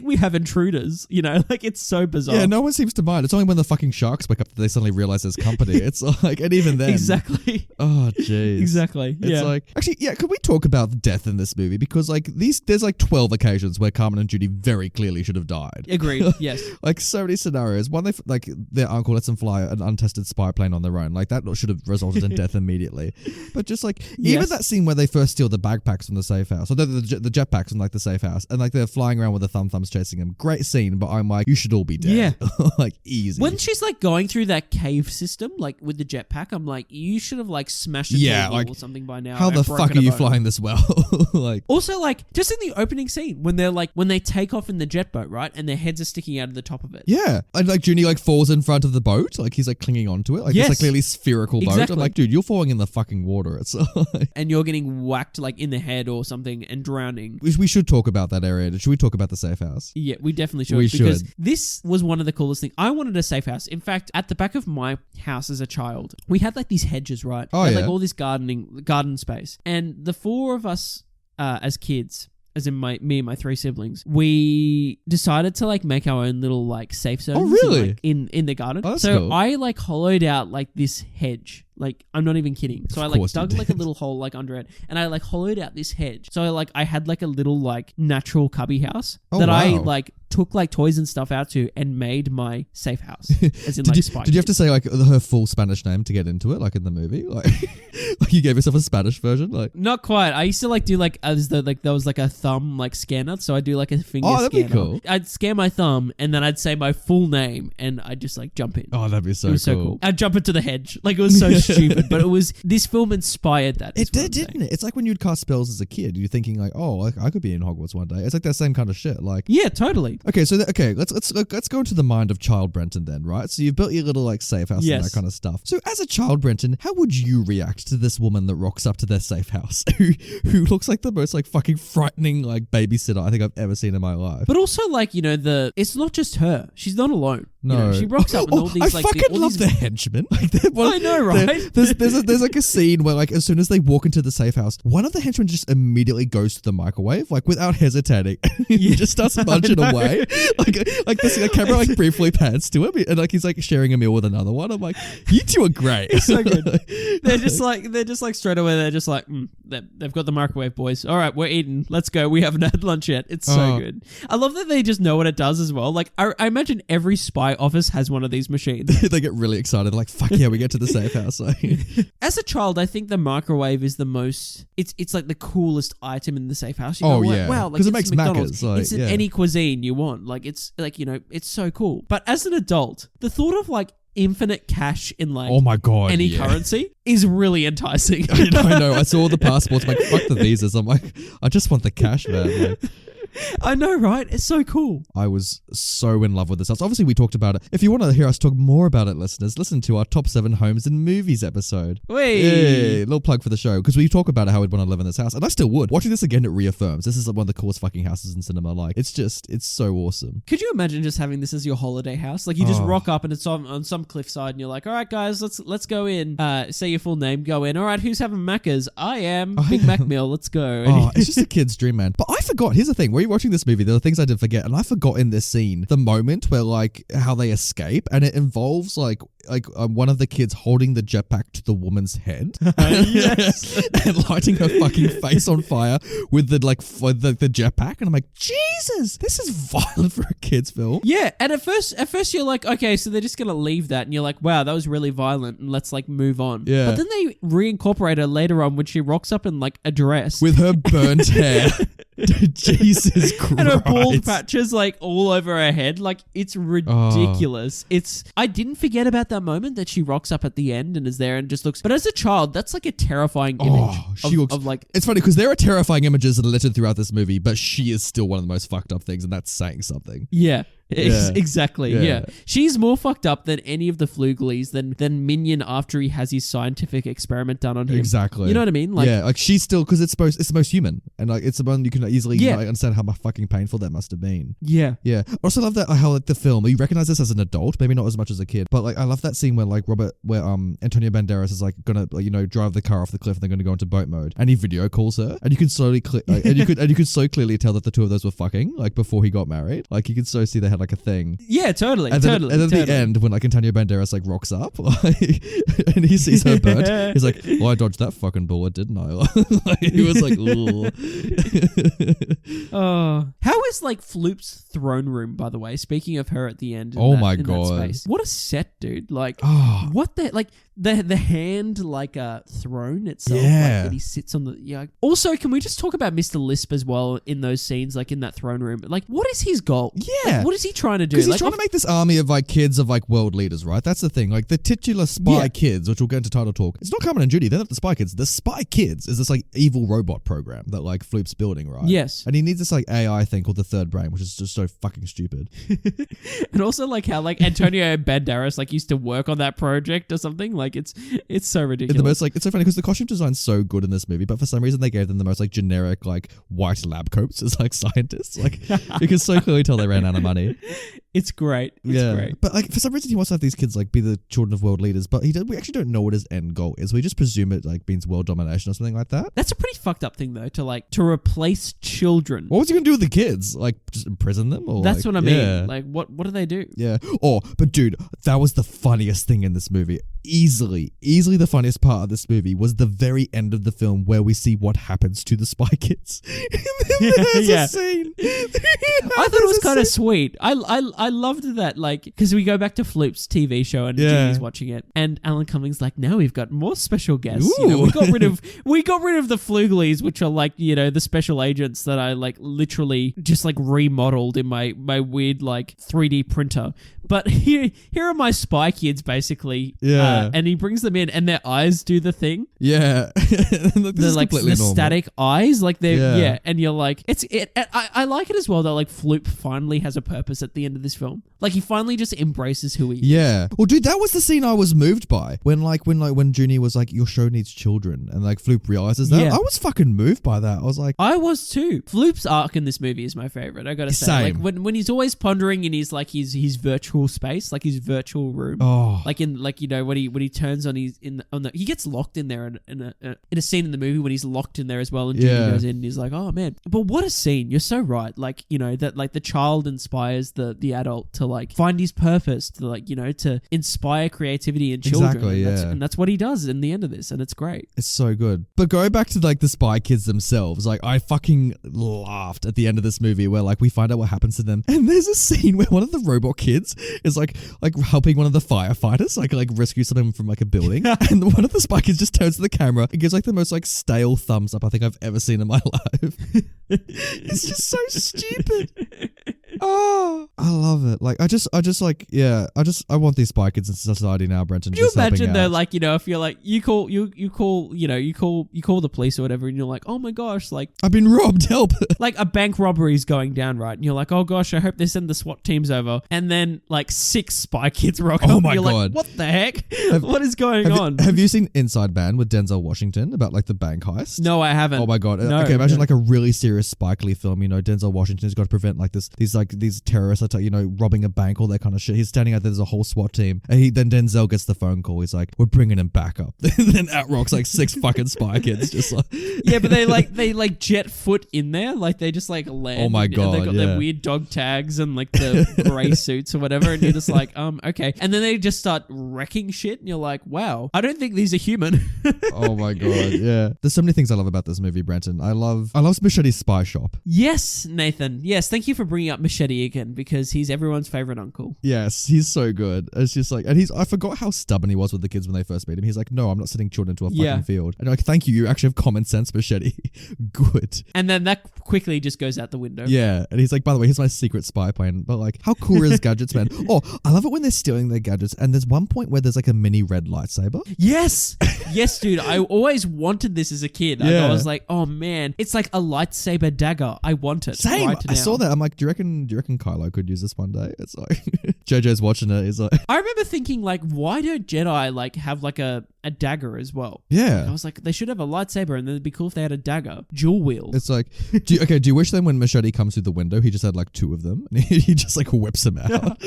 we have intruders. You know, like it's so bizarre. Yeah, no one seems to mind. It's only when the fucking sharks wake up that they suddenly realize there's company. It's like, and even then. Exactly. Oh, jeez. Exactly. It's like, actually, yeah, could we talk about death in this movie? Because like there's like 12 occasions where Carmen and Judy very clearly should have died. Agreed. Yes. Like so many scenarios. One, like their uncle lets them fly an untested spy plane on their own. Like that should have resulted in death immediately. But just like, even that scene where they first steal the backpacks from the safe house, or the jetpacks from like the safe house, and like they're flying around with the thumbs chasing them. Great scene, but I'm like, you should all be dead. Yeah. Like easy. When she's like going through that cave system, like with the jetpack, I'm like, you should have like smashed into a wall like, or something by now. How the fuck are you flying this well? Like, also, like, just in the opening scene when they take off in the jet boat, right, and their heads are sticking out of the top of it. Yeah, and like Junie like falls in front of the boat, like he's like clinging onto it, like it's like clearly spherical boat. Exactly. I'm like, dude, you're falling in the fucking water. It's like, and you're getting whacked like in the head or something and drowning. we should talk about that area. Should we talk about the safe house? Yeah, we definitely should. We because should. This was one of the coolest things. I wanted a safe house. In fact, at the back of my house as a child, we had like these hedges, right? Oh, we had, yeah. like all this garden space. And the four of us as kids, as in me and my three siblings, we decided to like make our own little like safe zones. Oh, really? In the garden. Oh, that's so cool. I like hollowed out like this hedge. Like, I'm not even kidding. So I like dug like a little hole like under it, and I like hollowed out this hedge. So I had like a little like natural cubby house that I like took like toys and stuff out to and made my safe house. As in did like you have to say like her full Spanish name to get into it, like in the movie? Like, like you gave yourself a Spanish version? Like, not quite. I used to like do like as the like there was like a thumb like scanner, so I'd do like a finger that'd scanner. be cool. I'd scan my thumb and then I'd say my full name and I'd just like jump in. Oh, that'd be so It was cool. so cool. I'd jump into the hedge. Like it was so stupid, but it was this film inspired that. It did, didn't it? It's like when you'd cast spells as a kid, you're thinking like, oh, I could be in Hogwarts one day. It's like that same kind of shit. Like, yeah, totally. okay, so let's go into the mind of Child Brenton then, right? So you've built your little like safe house and that kind of stuff. So as a Child Brenton, how would you react to this woman that rocks up to their safe house, who looks like the most like fucking frightening like babysitter I think I've ever seen in my life? But also like, you know, it's not just her. She's not alone. No, you know, she rocks up with all these I like. fucking love the henchmen. Like, I know, right? There's like a scene where like as soon as they walk into the safe house, one of the henchmen just immediately goes to the microwave, like without hesitating. He just starts munching away. Like the camera like briefly pans to him, and like he's like sharing a meal with another one. I'm like, you two are great. It's so good. They're just like straight away. They're just like, they've got the microwave, boys. All right, we're eating. Let's go. We haven't had lunch yet. It's so good. I love that they just know what it does as well. Like I imagine every spy office has one of these machines. They get really excited. Like, fuck yeah, we get to the safe house. As a child, I think the microwave is the most. It's like the coolest item in the safe house. You Oh, go, yeah. wow, like Because it it's makes McDonald's. macas, like, it's in yeah. any cuisine you want. Like it's like, you know, it's so cool. But as an adult, the thought of like infinite cash in like oh my god, any yeah. currency is really enticing. I know. I saw the passports. I'm like, fuck the visas. I'm like, I just want the cash, man. Like, I know, right? It's so cool. I was so in love with this house. Obviously, we talked about it. If you want to hear us talk more about it, listeners, listen to our top 7 homes and movies episode. Whee! Yeah, little plug for the show, because we talk about how we'd want to live in this house, and I still would. Watching this again, it reaffirms this is one of the coolest fucking houses in cinema. Like, it's so awesome. Could you imagine just having this as your holiday house? Like you just rock up and it's on some cliffside, and you're like, all right, guys, let's go in. Say your full name, go in. All right, who's having Macca's? I am. Big Mac meal. Let's go. Oh, it's just a kid's dream, man. But I forgot. Here's the thing. When you're watching this movie, there are things I did forget, and I forgot in this scene the moment where like how they escape, and it involves like one of the kids holding the jetpack to the woman's head, Yes. and lighting her fucking face on fire with the jetpack, and I'm like, Jesus, this is violent for a kids film. Yeah, and at first you're like, okay, so they're just gonna leave that, and you're like, wow, that was really violent, and let's like move on. Yeah. But then they reincorporate her later on when she rocks up in like a dress With her burnt hair. Jesus Christ. and her bald patches like all over her head. Like it's ridiculous. I didn't forget about that moment that she rocks up at the end and is there and just looks. But as a child, that's like a terrifying image of like. It's funny because there are terrifying images that are littered throughout this movie, but she is still one of the most fucked up things, and that's saying something. Yeah. Exactly. Yeah. She's more fucked up than any of the Fluglies than Minion after he has his scientific experiment done on him. Exactly. You know what I mean? Like, yeah, like she's still, because it's the most human, and like it's the one you can easily like, understand how fucking painful that must have been. Yeah. Yeah. I also love that how like the film, you recognize this as an adult, maybe not as much as a kid, but like I love that scene where Antonio Banderas is like gonna drive the car off the cliff and they're gonna go into boat mode, and he video calls her, and you can slowly and you could so clearly tell that the two of those were fucking like before he got married. Like you could so see they had like a thing. Yeah, totally. And then at the end, when like Antonio Banderas like rocks up, like, and he sees her bird, he's like, "Well, I dodged that fucking bullet, didn't I?" Like, he was like, "Ooh." How is like Floop's throne room, by the way? Speaking of her at the end. My god! What a set, dude! Like, what the like. The hand like a throne itself, like, that he sits on the Also, can we just talk about Mr. Lisp as well in those scenes, like in that throne room? Like, what is his goal? Yeah, like, what is he trying to do? Because he's trying to make this army of like kids of like world leaders, right? That's the thing. Like the titular spy kids, which we'll get into title talk. It's not Carmen and Judy. They're not the spy kids. The spy kids is this like evil robot program that like Floop's building, right? Yes, and he needs this like AI thing called the third brain, which is just so fucking stupid. And also like how like Antonio Banderas like used to work on that project or something. Like it's so ridiculous. The most like it's so funny because the costume design's so good in this movie, but for some reason they gave them the most like generic like white lab coats as like scientists. Like you can so clearly tell they ran out of money. It's great. It's great. But like for some reason he wants to have these kids like be the children of world leaders, but we actually don't know what his end goal is. We just presume it like means world domination or something like that. That's a pretty fucked up thing though, to replace children. What was he gonna do with the kids? Like just imprison them? Or that's like, what I mean. Like what do they do? Yeah. But dude, that was the funniest thing in this movie. Easily the funniest part of this movie was the very end of the film where we see what happens to the spy kids. There's a scene. I thought it was kind of sweet. I loved that, like, because we go back to Floop's TV show and Jimmy's watching it, and Alan Cummings like, now we've got more special guests. Ooh. You know, we got rid of the Fluglies, which are like, you know, the special agents that I like literally just like remodeled in my weird like 3D printer. But here are my spy kids, basically. Yeah. And he brings them in, and their eyes do the thing. Yeah. They're like the normal. static eyes, like they're and you're like, I like it as well that like Floop finally has a purpose at the end of this film. Like he finally just embraces who he is. Yeah. Well, dude, that was the scene I was moved by when Junie was like, your show needs children, and like Floop realizes that. I was fucking moved by that. I was like, I was too. Floop's arc in this movie is my favorite. I gotta say, same. like when he's always pondering in his like his virtual space, like his virtual room. Like in like, you know, when he turns on he gets locked in there in a scene in the movie when he's locked in there as well, and Junie goes in and he's like, oh man. But what a scene. You're so right. Like, you know, that like the child inspires the adult to like find his purpose, to like, you know, to inspire creativity in children. Exactly, and that's what he does in the end of this, and it's great. It's so good. But going back to like the spy kids themselves, like I fucking laughed at the end of this movie where like we find out what happens to them, and there's a scene where one of the robot kids is like helping one of the firefighters like rescue someone from like a building, and one of the spy kids just turns to the camera and gives like the most like stale thumbs up I think I've ever seen in my life. It's just so stupid. Oh, I love it. Like I just like, yeah, I want these spy kids in society now, Brenton. Could you imagine though, like, you know, if you're like, you call the police or whatever, and you're like, oh my gosh, like I've been robbed, help. Like a bank robbery is going down, right? And you're like, oh gosh, I hope they send the SWAT teams over. And then like 6 spy kids rock up. Oh my you're God. Like, what the heck? What is going on? Have you seen Inside Man with Denzel Washington about like the bank heist? No, I haven't. Oh my God. No, okay, imagine like a really serious Spike Lee film, you know, Denzel Washington's got to prevent like these terrorists, you know, robbing a bank, all that kind of shit. He's standing out there, there's a whole SWAT team. And then Denzel gets the phone call. He's like, we're bringing him back up. Then out rocks like 6 fucking spy kids just like. Yeah, but they jet foot in there. Like they just like land. Oh my God. And they got their weird dog tags and like the grey suits or whatever. And you're just like, okay. And then they just start wrecking shit. And you're like, wow, I don't think these are human. Oh my God. Yeah. There's so many things I love about this movie, Brenton. I love Machete's spy shop. Yes, Nathan. Yes. Thank you for bringing up Machete again, because he's everyone's favorite uncle. Yes. He's so good. It's just like, and I forgot how stubborn he was with the kids when they first met him. He's like, no, I'm not sending children into a fucking field. And I'm like, thank you. You actually have common sense, Machete. Good. And then that quickly just goes out the window. Yeah. And he's like, by the way, here's my secret spy plane. But like, how cool are his gadgets, man? Oh, I love it when they're stealing their gadgets. And there's one point where there's like a mini red lightsaber. Yes. Yes, dude. I always wanted this as a kid. Yeah. I was like, oh man, it's like a lightsaber dagger. I want it. Same. Right now. I saw that. I'm like, do you reckon do you reckon Kylo could use this one day? It's like JJ's watching it. He's like, I remember thinking like, why don't Jedi like have like a dagger as well? yeah. I was like, they should have a lightsaber, and then it'd be cool if they had a dagger, dual wield. It's like, do you wish then when Machete comes through the window, he just had like 2 of them and he just like whips them out?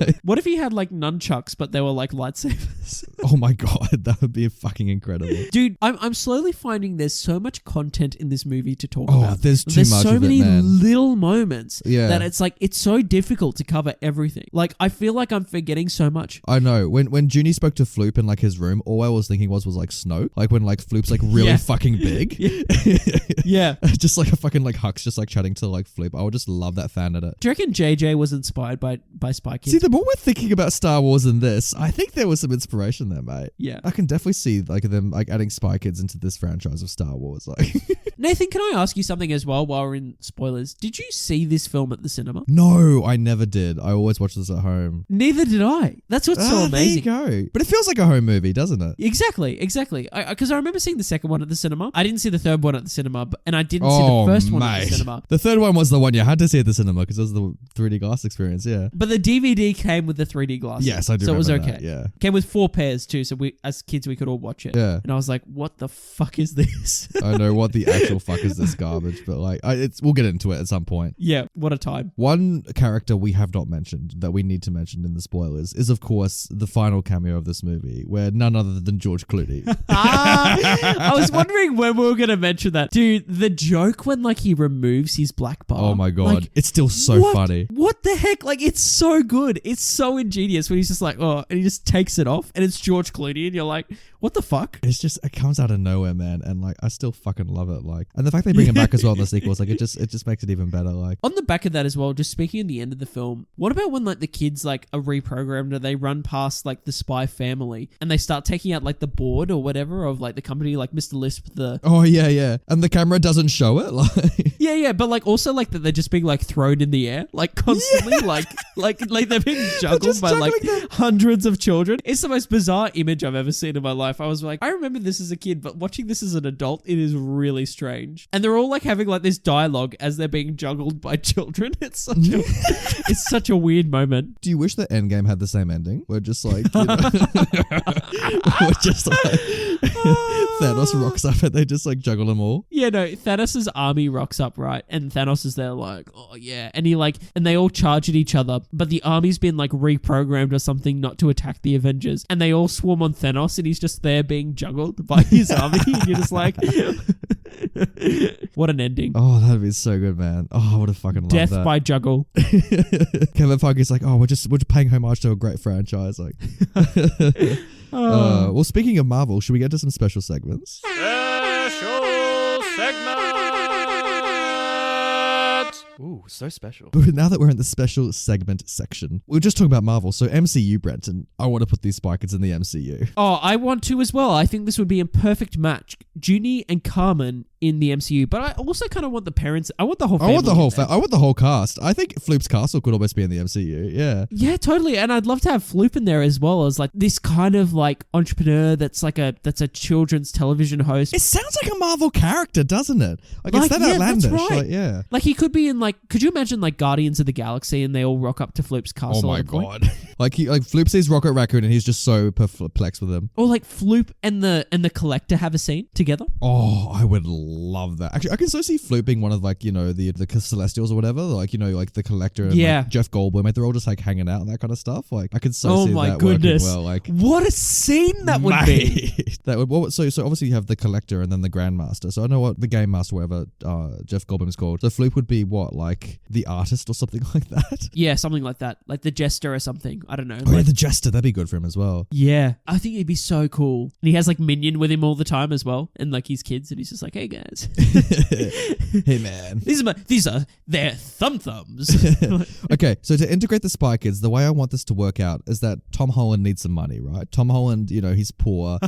Like, What if he had like nunchucks, but they were like lightsabers? oh my God, that would be fucking incredible. Dude, I'm slowly finding there's so much content in this movie to talk Oh, about. there's too much so of it, many man. little moments Yeah. that it's like, it's so difficult to cover everything. Like, I feel like I'm forgetting so much. I know. When Junie spoke to Floop in like his room, all I was thinking was like Snoke. Like when like Floop's like really Yeah. fucking big. Yeah. Just like a fucking like Hux just like chatting to like Floop. I would just love that fan edit. Do you reckon JJ was inspired by Spy Kids? See, the more we're thinking about Star Wars in this, I think there was some inspiration there, mate. Yeah. I can definitely see like them like adding Spy Kids into this franchise of Star Wars. Like, Nathan, can I ask you something as well while we're in spoilers? Did you see this film at the cinema? no, I never did. I always watch this at home. Neither did I. That's what's so amazing. There you go. But it feels like a home movie, doesn't it? Exactly. Because I remember seeing the second one at the cinema. I didn't see the third one at the cinema, and I didn't see the first one at the cinema. The third one was the one you had to see at the cinema because it was the 3D glass experience, yeah. But the DVD came with the 3D glasses. Yes, I do So it was remember okay. that, yeah. Came with 4 pairs too, so we, as kids, we could all watch it. Yeah. And I was like, what the fuck is this? I know what the actual fuck is this garbage, but like, we'll get into it at some point. Yeah, what a time. One character we have not mentioned that we need to mention in the spoilers is, of course, the final cameo of this movie, where none other than George Clooney. I was wondering when we were going to mention that. Dude, the joke when like he removes his black bar. Oh my God. Like, It's still so what? funny. What the heck? Like, it's so good. It's so ingenious when he's just like, oh, and he just takes it off, and it's George Clooney, and you're like, what the fuck? It's just, it comes out of nowhere, man. And like, I still fucking love it. Like, and the fact they bring him back as well in the sequels, like, it just makes it even better. Like, On the back of that as well, just speaking at the end of the film, what about when like the kids like are reprogrammed and they run past like the spy family and they start taking out like the board or whatever of like the company, like Mr. Lisp, oh yeah. And the camera doesn't show it. Like, yeah, but like also like that they're just being like thrown in the air like constantly, like they're being juggled just by like juggling them. hundreds of children. It's the most bizarre image I've ever seen in my life. I was like, I remember this as a kid, but watching this as an adult, it is really strange. And they're all like having like this dialogue as they're being juggled by children. It's such a weird moment. do you wish that Endgame had the same ending? We're just like, you know, we're just like, Thanos rocks up and they just like juggle them all. Yeah, no, Thanos' army rocks up, right? And Thanos is there like, oh yeah. And he like, and they all charge at each other, but the army's been like reprogrammed or something not to attack the Avengers. And they all swarm on Thanos and he's just there being juggled by his army. And you're just like, what an ending. Oh, that'd be so good, man. Oh, I would have fucking loved Death that. by juggle. Kevin Feige's like, oh, we're just paying homage to a great franchise. Like, well, speaking of Marvel, should we get to some special segments? Special segment. Ooh, so special. But now that we're in the special segment section, we'll just talk about Marvel. So MCU, Brenton, I want to put these Spy Kids in the MCU. Oh, I want to as well. I think this would be a perfect match. Junie and Carmen in the MCU, but I also kind of want the parents. I want the whole family. I want the whole cast. I think Floop's Castle could almost be in the MCU. Yeah. Yeah, totally. And I'd love to have Floop in there as well as like this kind of like entrepreneur that's a children's television host. It sounds like a Marvel character, doesn't it? Like it's that outlandish. That's right. Like, yeah. Like he could be in like, could you imagine like Guardians of the Galaxy and they all rock up to Floop's castle? Oh my at a point? God. like Floop sees Rocket Raccoon and he's just so perplexed with him. Or like Floop and the Collector have a scene together. Oh, I would love that. Actually, I can so see Floop being one of like, you know, the Celestials or whatever, like, you know, like the Collector and like Jeff Goldblum, like they're all just like hanging out and that kind of stuff. Like I could so see that working well. Like what a scene that would be. That would so obviously you have the Collector and then the Grandmaster. So I know what the Game Master, whatever Jeff Goldblum is called. So Floop would be what, like the artist or something like that? Yeah, something like that. Like the Jester or something. I don't know. Oh yeah, the Jester, that'd be good for him as well. Yeah, I think it'd be so cool. And he has like Minion with him all the time as well, and like his kids, and he's just like, "Hey guys, hey man, these are their thumbs." Okay, so to integrate the Spy Kids, the way I want this to work out is that Tom Holland needs some money, right? Tom Holland, you know, he's poor.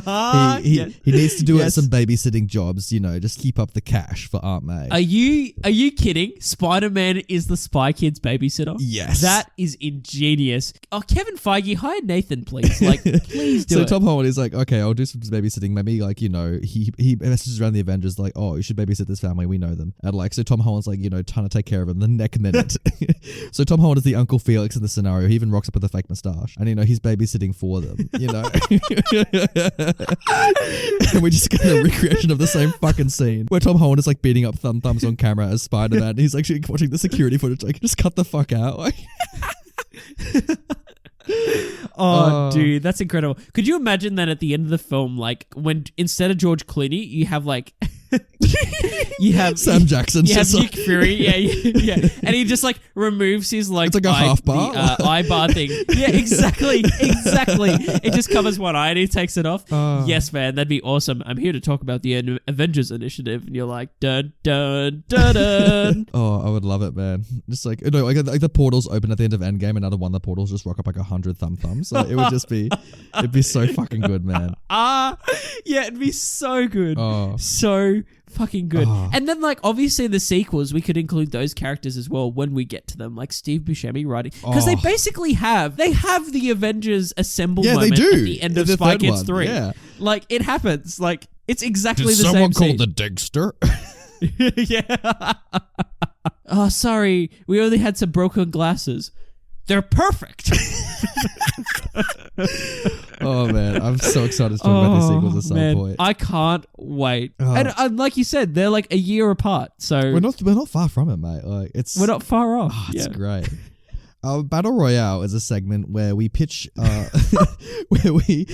He needs to do some babysitting jobs, you know, just keep up the cash for Aunt May. Are you kidding? Spider-Man is the Spy Kids babysitter? Yes. That is ingenious. Oh, Kevin Feige, hire Nathan, please. Like, please do it. So Tom Holland is like, okay, I'll do some babysitting. Maybe like, you know, he he messages around the Avengers like, oh, you should babysit this family. We know them. And like, so Tom Holland's like, trying to take care of him the next minute. So Tom Holland is the Uncle Felix in the scenario. He even rocks up with a fake mustache. And, he's babysitting for them, And we just get a recreation of the same fucking scene where Tom Holland is like beating up thumbs on camera as Spider-Man. And he's actually watching the security footage. Like, just cut the fuck out. Like, dude, that's incredible. Could you imagine that at the end of the film, like when instead of George Clooney, you have like you have Sam Jackson. You have Nick Fury, yeah, and he just like removes his like it's like a half bar, eye bar thing. Yeah, exactly. It just covers one eye and he takes it off. Yes, man, that'd be awesome. I'm here to talk about the Avengers Initiative, and you're like, dun dun dun dun. I would love it, man. Just like like the portals open at the end of Endgame, and out of one of the portals just rock up like 100 thumbs. Like, it would just be, it'd be so fucking good, man. Yeah, it'd be so good. So fucking good. And then like obviously in the sequels we could include those characters as well when we get to them, like Steve Buscemi writing, because they basically have the Avengers assemble moment they do. At the end of Spy Kids 3. Yeah. Like it happens. Like it's exactly Did the same someone call scene. the Dexter? Yeah. Oh, sorry, we only had some broken glasses. They're perfect. Oh man, I'm so excited to talk about these sequels at some point. I can't wait. And like you said, they're like a year apart, so we're not far from it, mate. Like we're not far off. It's great. Battle Royale is a segment where we pitch, where we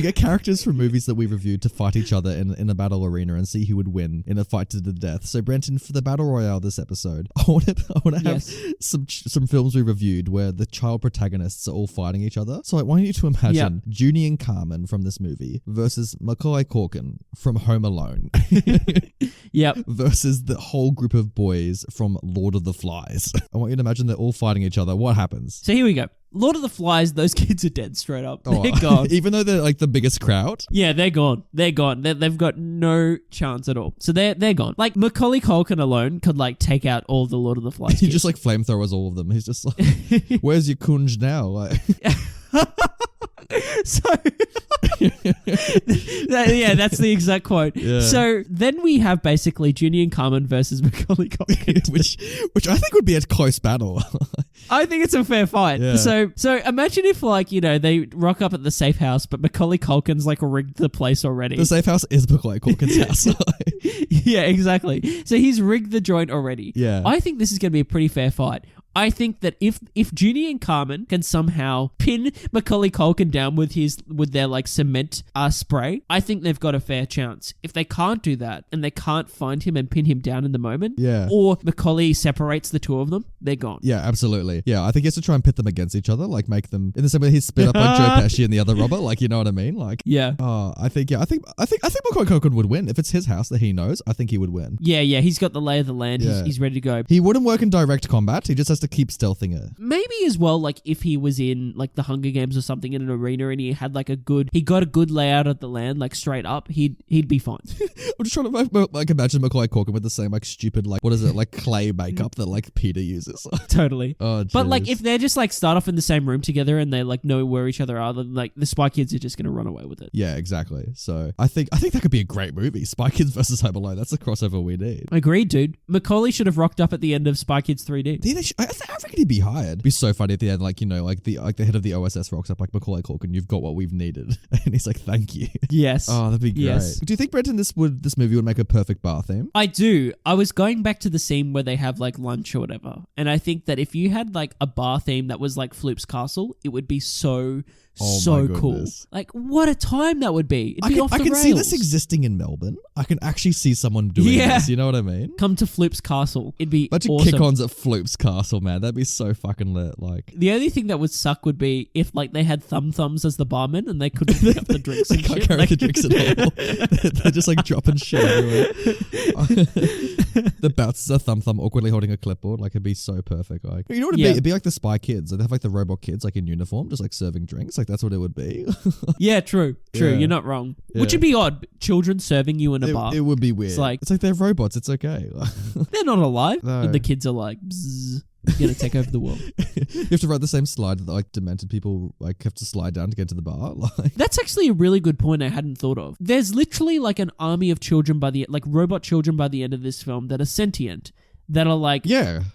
get characters from movies that we reviewed to fight each other in a battle arena and see who would win in a fight to the death. So Brenton, for the Battle Royale this episode, I want to have some films we reviewed where the child protagonists are all fighting each other. So I want you to imagine Junie and Carmen from this movie versus Macaulay Culkin from Home Alone. Versus the whole group of boys from Lord of the Flies. I want you to imagine they're all fighting each other. What happens? So here we go. Lord of the Flies, those kids are dead straight up. They're gone. Even though they're like the biggest crowd? Yeah, they're gone. They've got no chance at all. So they're gone. Like Macaulay Culkin alone could like take out all the Lord of the Flies kids. He just like flamethrowers all of them. He's just like, where's your kunj now? Like... So that's the exact quote. Yeah. So then we have basically Junie and Carmen versus Macaulay Culkin, which I think would be a close battle. I think it's a fair fight. Yeah. So imagine if like they rock up at the safe house, but Macaulay Culkin's like rigged the place already. The safe house is Macaulay Culkin's house. Yeah, exactly. So he's rigged the joint already. Yeah. I think this is going to be a pretty fair fight. I think that if Junie and Carmen can somehow pin Macaulay Culkin down with their like cement spray, I think they've got a fair chance. If they can't do that and they can't find him and pin him down in the moment, or Macaulay separates the two of them, they're gone. Yeah, absolutely. Yeah, I think he has to try and pit them against each other, like make them in the same way he spit up like Joe Pesci and the other robber, like, you know what I mean? Like, yeah. I think Macaulay Culkin would win if it's his house that he knows. I think he would win. Yeah, he's got the lay of the land. Yeah. He's ready to go. He wouldn't work in direct combat. He just has to keep stealthing it. Maybe as well, like if he was in like the Hunger Games or something in an arena and he had like he got a good layout of the land, like straight up, he'd be fine. I'm just trying to like imagine Macaulay Culkin with the same like stupid like what is it like clay makeup that like Peter uses. Totally. Oh, but like if they're just like start off in the same room together and they like know where each other are, then like the Spy Kids are just gonna run away with it. Yeah, exactly. So I think that could be a great movie. Spy Kids versus Home Alone. That's the crossover we need. Agreed, dude. Macaulay should have rocked up at the end of Spy Kids 3D. I reckon he'd be hired. It'd be so funny at the end, like like the head of the OSS rocks up like Macaulay Culkin. You've got what we've needed, and he's like, "Thank you." Yes. Oh, that'd be great. Yes. Do you think, Brenton, this movie would make a perfect bar theme? I do. I was going back to the scene where they have like lunch or whatever, and I think that if you had like a bar theme that was like Floop's Castle, it would be so cool. Like, what a time that would be. It'd be off the rails. I can see this existing in Melbourne. I can actually see someone doing this. You know what I mean? Come to Floop's Castle. It'd be bunch awesome. Of kick-ons at Floop's Castle, man. That'd be so fucking lit. Like, the only thing that would suck would be if like they had thumbs as the barman and they couldn't pick up the drinks. They can't carry the drinks at all. They're just like dropping shit everywhere. The bouncers are thumb awkwardly holding a clipboard. Like, it'd be so perfect. Like, you know what it'd be? It'd be like the Spy Kids. They'd have like the robot kids like in uniform, just like serving drinks. Like, that's what it would be. Yeah, true. Yeah. You're not wrong. Yeah. Which would be odd. Children serving you in a bar. It would be weird. It's like they're robots. It's okay. They're not alive. No. And the kids are like, bzzz. Gonna take over the world. You have to ride the same slide that like demented people like have to slide down to get to the bar. Like That's actually a really good point I hadn't thought of. There's literally like an army of children like robot children by the end of this film that are sentient, that are like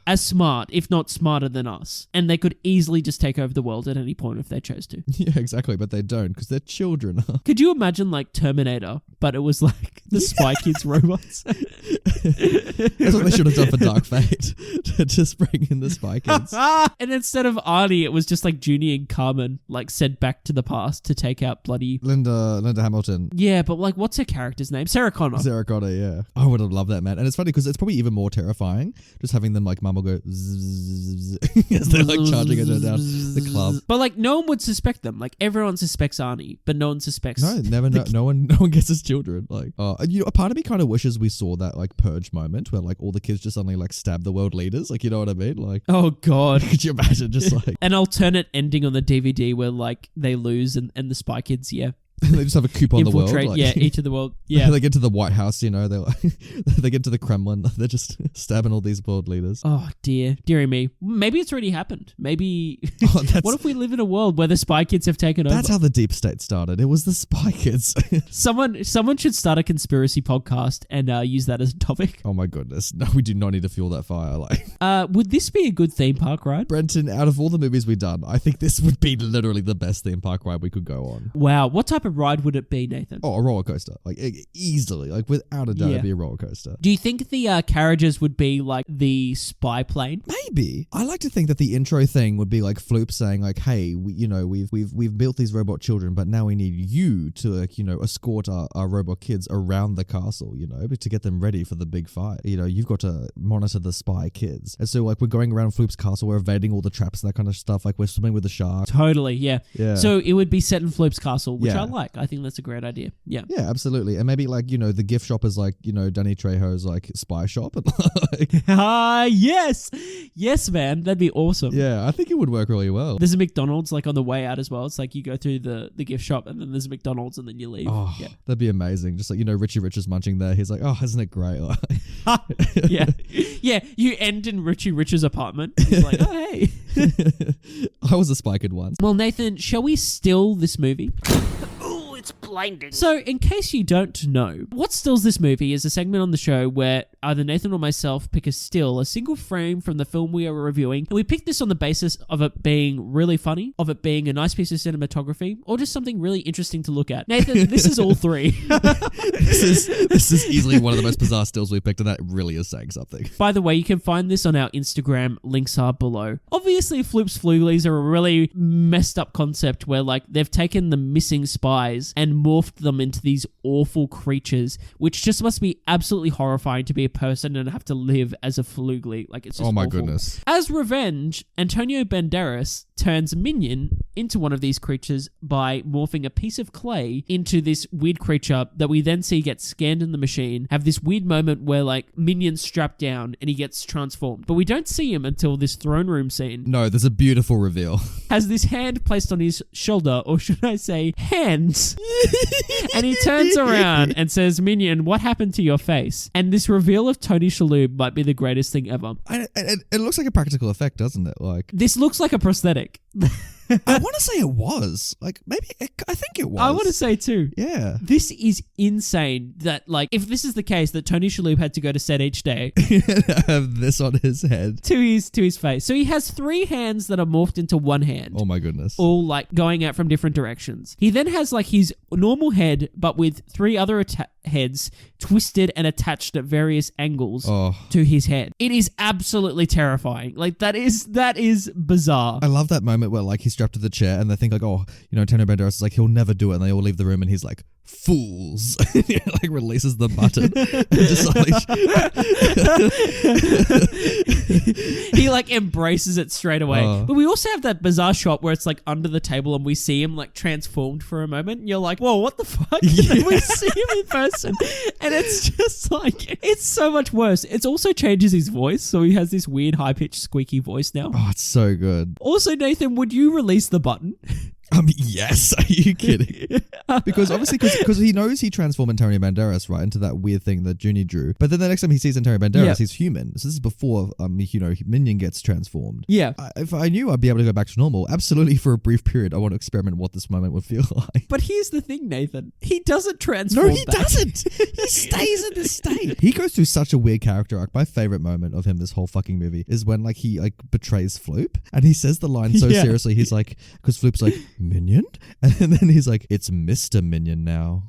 as smart, if not smarter than us. And they could easily just take over the world at any point if they chose to. Yeah, exactly. But they don't because they're children. Could you imagine like Terminator, but it was like the Spy Kids robots? That's what they should have done for Dark Fate. To just bring in the Spy Kids. And instead of Arnie, it was just like Junie and Carmen like sent back to the past to take out bloody... Linda Hamilton. Yeah, but like what's her character's name? Sarah Connor. Sarah Connor, yeah. I would have loved that, man. And it's funny because it's probably even more terrifying just having them like mumble go zzz, as they're like charging it down the club. But like no one would suspect them. Like everyone suspects Arnie, but no one suspects. No one gets his children. Like, a part of me kind of wishes we saw that like purge moment where like all the kids just suddenly like stab the world leaders. Like, you know what I mean? Like, oh god, could you imagine just like an alternate ending on the DVD where like they lose and the Spy Kids, they just have a coup on the world. Like, each of the world. Yeah. They get to the White House, you know, they get to the Kremlin. They're just stabbing all these world leaders. Oh, dearie me. Maybe it's already happened. Maybe. What if we live in a world where the Spy Kids have taken over? That's how the deep state started. It was the Spy Kids. Someone should start a conspiracy podcast and use that as a topic. Oh my goodness. No, we do not need to fuel that fire. Like, would this be a good theme park ride? Brenton, out of all the movies we've done, I think this would be literally the best theme park ride we could go on. Wow. What type of ride would it be, Nathan? Oh, a roller coaster. Like, easily. Like, without a doubt, it'd be a roller coaster. Do you think the carriages would be like the spy plane? Maybe. I like to think that the intro thing would be like Floop saying like, hey, we've built these robot children, but now we need you to like, escort our robot kids around the castle, to get them ready for the big fight. You've got to monitor the spy kids. And so like we're going around Floop's castle, we're evading all the traps and that kind of stuff. Like we're swimming with the shark. Totally, yeah. So it would be set in Floop's castle, which I like. I think that's a great idea. Yeah. Yeah, absolutely. And maybe like, the gift shop is like, Danny Trejo's like spy shop. And yes. Yes, man. That'd be awesome. Yeah, I think it would work really well. There's a McDonald's like on the way out as well. It's like you go through the gift shop and then there's a McDonald's and then you leave. Oh, yeah. That'd be amazing. Just like, Richie Rich is munching there. He's like, oh, isn't it great? Yeah. Yeah. You end in Richie Rich's apartment. He's like, oh, hey. I was a Spy Kid once. Well, Nathan, shall we still this movie? It's blinding. So, in case you don't know, what stills this movie is a segment on the show where either Nathan or myself pick a single frame from the film we are reviewing, and we pick this on the basis of it being really funny, of it being a nice piece of cinematography, or just something really interesting to look at. Nathan, this is all three. This is easily one of the most bizarre stills we picked, and that really is saying something. By the way, you can find this on our Instagram. Links are below. Obviously, Floop's Fluglies are a really messed up concept where like they've taken the missing spies and morphed them into these awful creatures, which just must be absolutely horrifying to be a person and have to live as a Flugly. Like, it's just oh my awful. Goodness. As revenge, Antonio Banderas turns Minion into one of these creatures by morphing a piece of clay into this weird creature that we then see get scanned in the machine, have this weird moment where like Minion's strapped down and he gets transformed. But we don't see him until this throne room scene. No, there's a beautiful reveal. Has this hand placed on his shoulder, or should I say hands? And he turns around and says, Minion, what happened to your face? And this reveal of Tony Shalhoub might be the greatest thing ever. It looks like a practical effect, doesn't it? Like, this looks like a prosthetic. I want to say it was. Like, maybe, I think it was. I want to say too. Yeah. This is insane that, like, if this is the case, that Tony Shalhoub had to go to set each day. Have this on his head. To his face. So he has 3 hands that are morphed into one hand. Oh my goodness. All, like, going out from different directions. He then has, like, his normal head, but with 3 other heads twisted and attached at various angles to his head. It is absolutely terrifying. Like, that is bizarre. I love that moment where, like, he's strapped to the chair and they think, like, oh, Antonio Banderas is like, he'll never do it. And they all leave the room and he's like, fools. He, like, releases the button. He, like, embraces it straight away. But we also have that bizarre shot where it's, like, under the table and we see him, like, transformed for a moment. And you're like, whoa, what the fuck? Yeah. And then we see him in person. And it's just, like, it's so much worse. It also changes his voice. So he has this weird, high-pitched, squeaky voice now. Oh, it's so good. Also, Nathan, would you release the button? Yes. Are you kidding? Because obviously, because he knows he transformed Antonio Banderas, right, into that weird thing that Junie drew. But then the next time he sees Antonio Banderas, he's human. So this is before, Minion gets transformed. Yeah. If I knew I'd be able to go back to normal, absolutely for a brief period, I want to experiment what this moment would feel like. But here's the thing, Nathan. He doesn't transform. No, he doesn't. He stays in this state. He goes through such a weird character arc. My favorite moment of him this whole fucking movie is when he betrays Floop, and he says the line so seriously. He's like, because Floop's like, Minion? And then he's like, it's Mr. Minion now.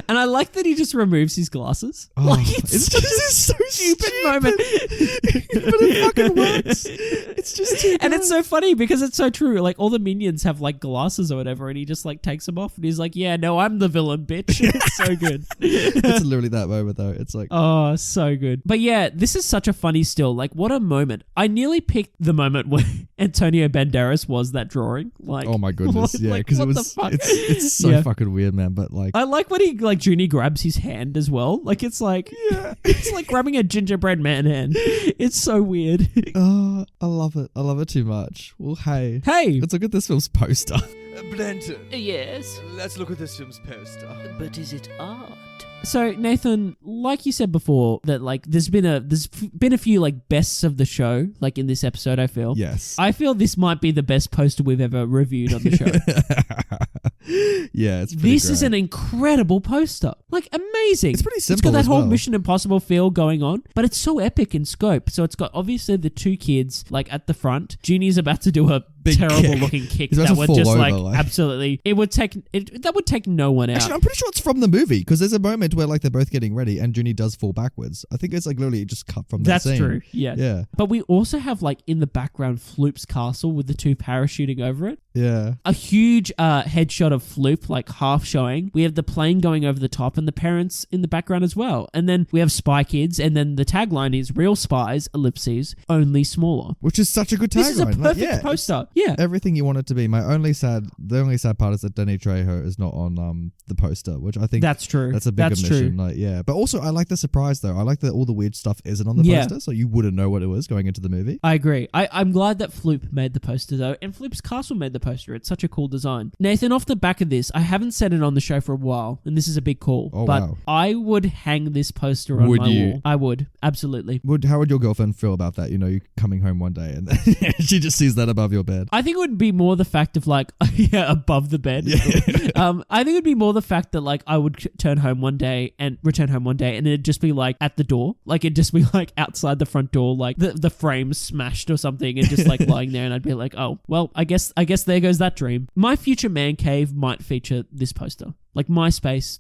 And I like that he just removes his glasses. Oh, it's just so stupid moment. But it fucking works. It's just too good. And it's so funny because it's so true. Like, all the minions have glasses or whatever, and he just takes them off and he's like, yeah, no, I'm the villain, bitch. It's so good. It's literally that moment though. It's like, oh, so good. But yeah, this is such a funny still. What a moment. I nearly picked the moment where Antonio Banderas was that drawing. Oh my goodness. Yeah. Because it's so fucking weird, man. But I like when he Junie grabs his hand as well. It's it's like grabbing a gingerbread man hand. It's so weird. Oh, I love it. I love it too much. Well, hey, let's look at this film's poster. Banter. Yes, Let's look at this film's poster. but is it art? So Nathan, like you said before, that there's been a few bests of the show in this episode. I feel. Yes. I feel this might be the best poster we've ever reviewed on the show. Yeah, it's pretty This great. is an incredible poster. Amazing. It's pretty simple. It's got that as whole well. Mission Impossible feel going on, but it's so epic in scope. So it's got obviously the two kids at the front. Junie's about to do a Big terrible kick. looking kick He's about that to would fall just over, absolutely. It would take that would take no one out. Actually, I'm pretty sure it's from the movie because there's a moment where they're both getting ready and Junie does fall backwards. I think it's literally just cut from that scene. That's true. Yeah. Yeah. But we also have in the background Floop's castle with the two parachuting over it. Yeah. A huge headshot of Floop, half showing. We have the plane going over the top and the parents in the background as well. And then we have Spy Kids, and then the tagline is real spies, ellipses, only smaller. Which is such a good tagline. This is a perfect poster. Yeah. Everything you want it to be. The only sad part is that Danny Trejo is not on the poster, which I think that's true. That's a big omission. True. But also I like the surprise though. I like that all the weird stuff isn't on the poster, so you wouldn't know what it was going into the movie. I agree. I'm glad that Floop made the poster though, and Floop's castle made the poster. It's such a cool design. Nathan, off the back of this, I haven't said it on the show for a while, and this is a big call. Oh, but wow. I would hang this poster on Would my you? wall. I would, absolutely. How would your girlfriend feel about that? You coming home one day and then she just sees that above your bed. I think it would be more the fact of above the bed. Yeah. I think it would be more the fact that I would return home one day and it'd just be at the door. It'd just be outside the front door, the frame smashed or something and just lying there, and I'd be like, oh, well, I guess there goes that dream. My future man cave might feature this poster. My space,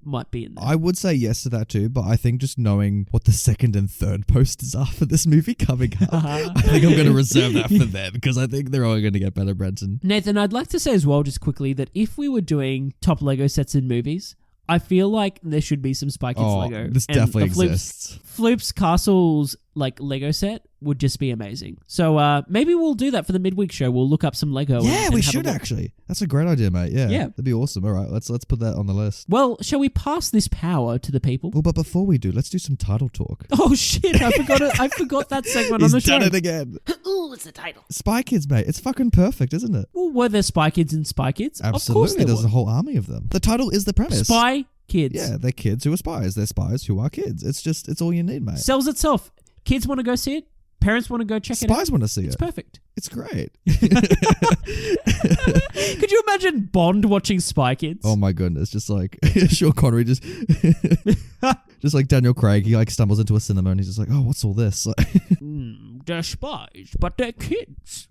might be in there. I would say yes to that too, but I think just knowing what the second and third posters are for this movie coming up, I think I'm going to reserve that for them because I think they're all going to get better, Brenton. Nathan, I'd like to say as well, just quickly, that if we were doing top Lego sets in movies, I feel like there should be some Spy Kids Lego. This definitely exists. Floop's Castle's Lego set would just be amazing. So maybe we'll do that for the midweek show. We'll look up some Lego. Yeah, and we have should a look. actually. That's a great idea, mate. Yeah, that'd be awesome. All right, let's put that on the list. Well, shall we pass this power to the people? Well, but before we do, let's do some title talk. Oh shit! I forgot it. I forgot that segment on the show. He's done it again. Ooh, it's the title. Spy Kids, mate. It's fucking perfect, isn't it? Well, were there Spy Kids in Spy Kids? Absolutely. Of course there There's were. a whole army of them. The title is the premise. Spy Kids. Yeah, they're kids who are spies. They're spies who are kids. It's all you need, mate. Sells itself. Kids want to go see it. Parents want to go check it out. Spies want to see It's it. perfect. It's great. Could you imagine Bond watching Spy Kids? Oh my goodness, just Sean Connery just like Daniel Craig, he stumbles into a cinema and he's just like, oh, what's all this? They're spies, but they're kids.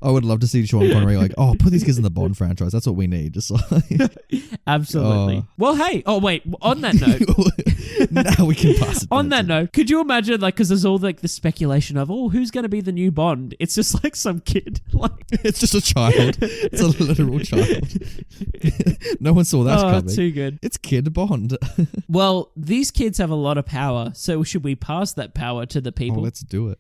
I would love to see Sean Connery oh, put these kids in the Bond franchise. That's what we need. Just Absolutely. Oh. Well, hey. Oh, wait. On that note. Now we can pass it. On that note, could you imagine, because there's all the speculation of, who's going to be the new Bond? It's just some kid. It's just a child. It's a literal child. No one saw that coming. Too good. It's Kid Bond. Well, these kids have a lot of power, so should we pass that power to the people? Oh, let's do it.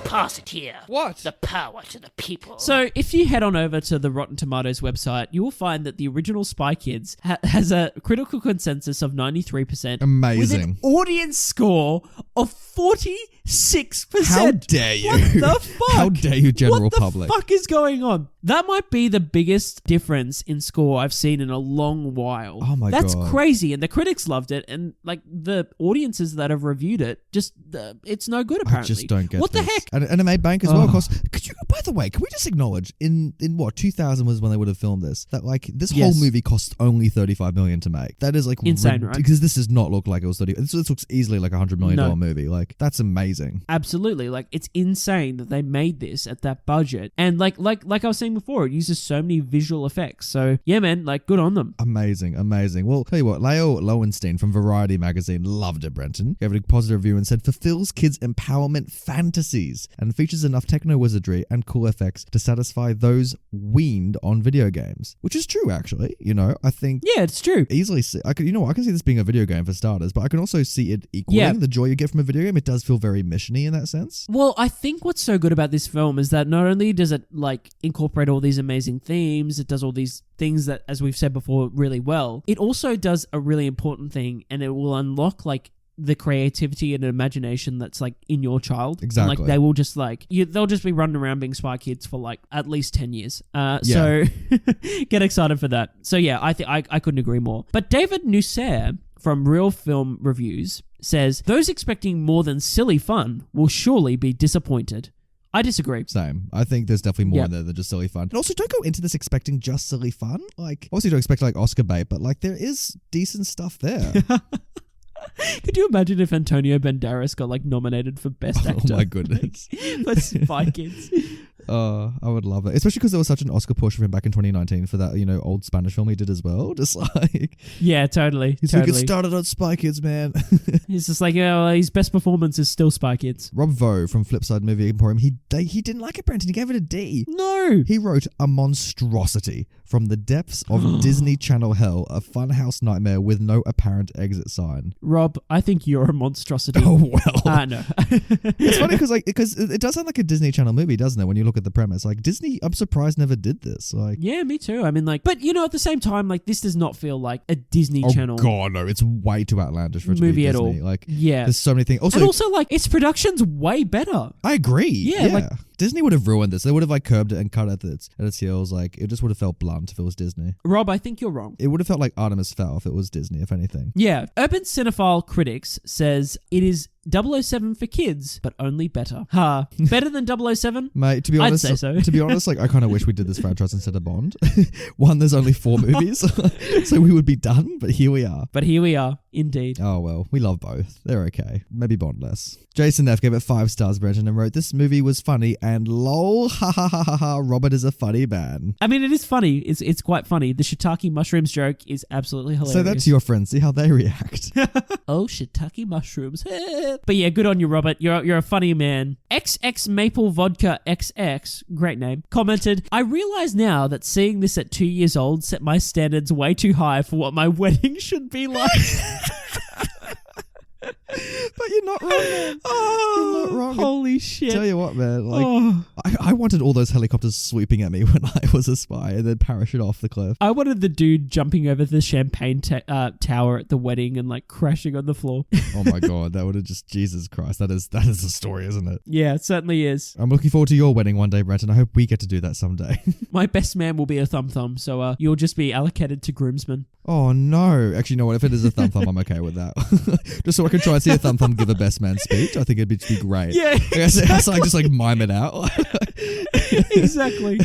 Pass it here. What? The power to the people. So, if you head on over to the Rotten Tomatoes website, you will find that the original Spy Kids has a critical consensus of 93%. Amazing. With an audience score of 46%. How dare you? What the fuck? How dare you, general what the public? fuck is going on? That might be the biggest difference in score I've seen in a long while. Oh my That's God. crazy. And the critics loved it. And like the audiences that have reviewed it, just it's no good apparently. I just don't get what this. the heck? And it made bank as well. Of course, by the way, can we just acknowledge in what 2000 was when they would have filmed this, that like this whole movie cost only $35 million to make. That is like insane, right? Because this does not look like it was 30. This looks easily like $100 million movie. Like that's amazing. Absolutely. Like it's insane that they made this at that budget. And like I was saying before, it uses so many visual effects. So yeah, man, like good on them. Amazing. Well, tell you what, Leo Lowenstein from Variety magazine loved it, Brenton. Gave it a positive review and said, fulfills kids' empowerment fantasies and features enough techno wizardry and cool effects to satisfy those weaned on video games. Which is true, actually. You know, I think... Yeah, it's true. Easily see... I can see this being a video game for starters, but I can also see it equaling the joy you get from a video game. It does feel very mission-y in that sense. Well, I think what's so good about this film is that not only does it like incorporate all these amazing themes, it does all these things that, as we've said before, really well. It also does a really important thing, and it will unlock like the creativity and imagination that's like in your child. Exactly. And, like they will just like they'll just be running around being Spy Kids for like at least 10 years. So get excited for that. So yeah, I couldn't agree more. But David Nusser from Real Film Reviews says, those expecting more than silly fun will surely be disappointed. I disagree. Same. I think there's definitely more in there than just silly fun. And also, don't go into this expecting just silly fun. Like, obviously, don't expect like Oscar bait, but like there is decent stuff there. Could you imagine if Antonio Banderas got like nominated for Best Actor? Oh my goodness. For Spy Kids. I would love it. Especially because there was such an Oscar push for him back in 2019 for that, old Spanish film he did as well. Just like... Yeah, totally. He's like, it started on Spy Kids, man. He's just like, his best performance is still Spy Kids. Rob Vo from Flipside Movie Emporium, he didn't like it, Brenton. He gave it a D. No. He wrote a monstrosity from the depths of Disney Channel hell, a funhouse nightmare with no apparent exit sign. Rob, I think you're a monstrosity. Oh, well. No. It's funny because it does sound like a Disney Channel movie, doesn't it? When you look at the premise, like Disney, I'm surprised never did this. Like, yeah, me too. I mean, like, but at the same time, like, this does not feel like a Disney Channel. Oh God, no! It's way too outlandish for it to movie be at Disney. all. Like, yeah, there's so many things. And also, like, its production's way better. I agree. Yeah, like, Disney would have ruined this. They would have like curbed it and cut at its heels. Like, it just would have felt blunt if it was Disney. Rob, I think you're wrong. It would have felt like Artemis Fowl if it was Disney, if anything. Yeah. Urban Cinephile Critics says it is 007 for kids, but only better. Better than 007? Mate, to be honest, I'd say so. To be honest, like, I kind of wish we did this franchise instead of Bond. One, there's only 4 movies, so we would be done, but here we are. Indeed. Oh, well, we love both. They're okay. Maybe Bond less. Jason F. gave it 5 stars, Brenton, and wrote, this movie was funny, and lol, ha ha ha ha ha, Robert is a funny man. I mean, it is funny. It's quite funny. The shiitake mushrooms joke is absolutely hilarious. Say that to your friends. See how they react. Oh, shiitake mushrooms. But yeah, good on you, Robert. You're a funny man. XX Maple Vodka XX, great name, commented, I realize now that seeing this at 2 years old set my standards way too high for what my wedding should be like. But you're not wrong, man. You're not wrong. Holy shit. Tell you what, man. Like, I wanted all those helicopters swooping at me when I was a spy and then parachute off the cliff. I wanted the dude jumping over the champagne tower at the wedding and like crashing on the floor. Oh my God, that would have just, Jesus Christ. That is the story, isn't it? Yeah, it certainly is. I'm looking forward to your wedding one day, Brenton. I hope we get to do that someday. My best man will be a thumb, so you'll just be allocated to groomsmen. Oh no. Actually, you know what? If it is a thumb, I'm okay with that. Just so I can try and see a thumb give a best man speech. I think it'd be great. Yeah, exactly. Just like mime it out. Exactly.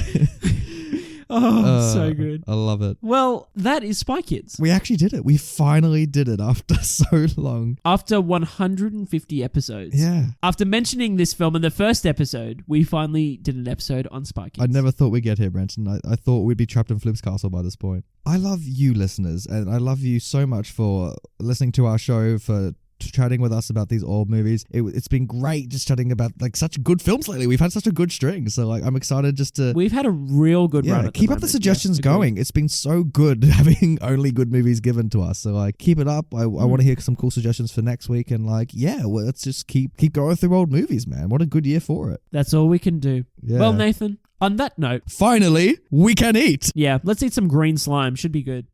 So good. I love it. Well, that is Spy Kids. We actually did it. We finally did it after so long. After 150 episodes. Yeah. After mentioning this film in the first episode, we finally did an episode on Spy Kids. I never thought we'd get here, Brenton. I thought we'd be trapped in Flip's castle by this point. I love you listeners, and I love you so much for listening to our show for chatting with us about these old movies. It's been great just chatting about like such good films lately. We've had such a good string. So like I'm excited just to... We've had a real good run. Keep up the suggestions going. It's been so good having only good movies given to us. So like keep it up. I want to hear some cool suggestions for next week. And like, let's just keep going through old movies, man. What a good year for it. That's all we can do. Yeah. Well, Nathan, on that note, finally, we can eat. Yeah, let's eat some green slime. Should be good.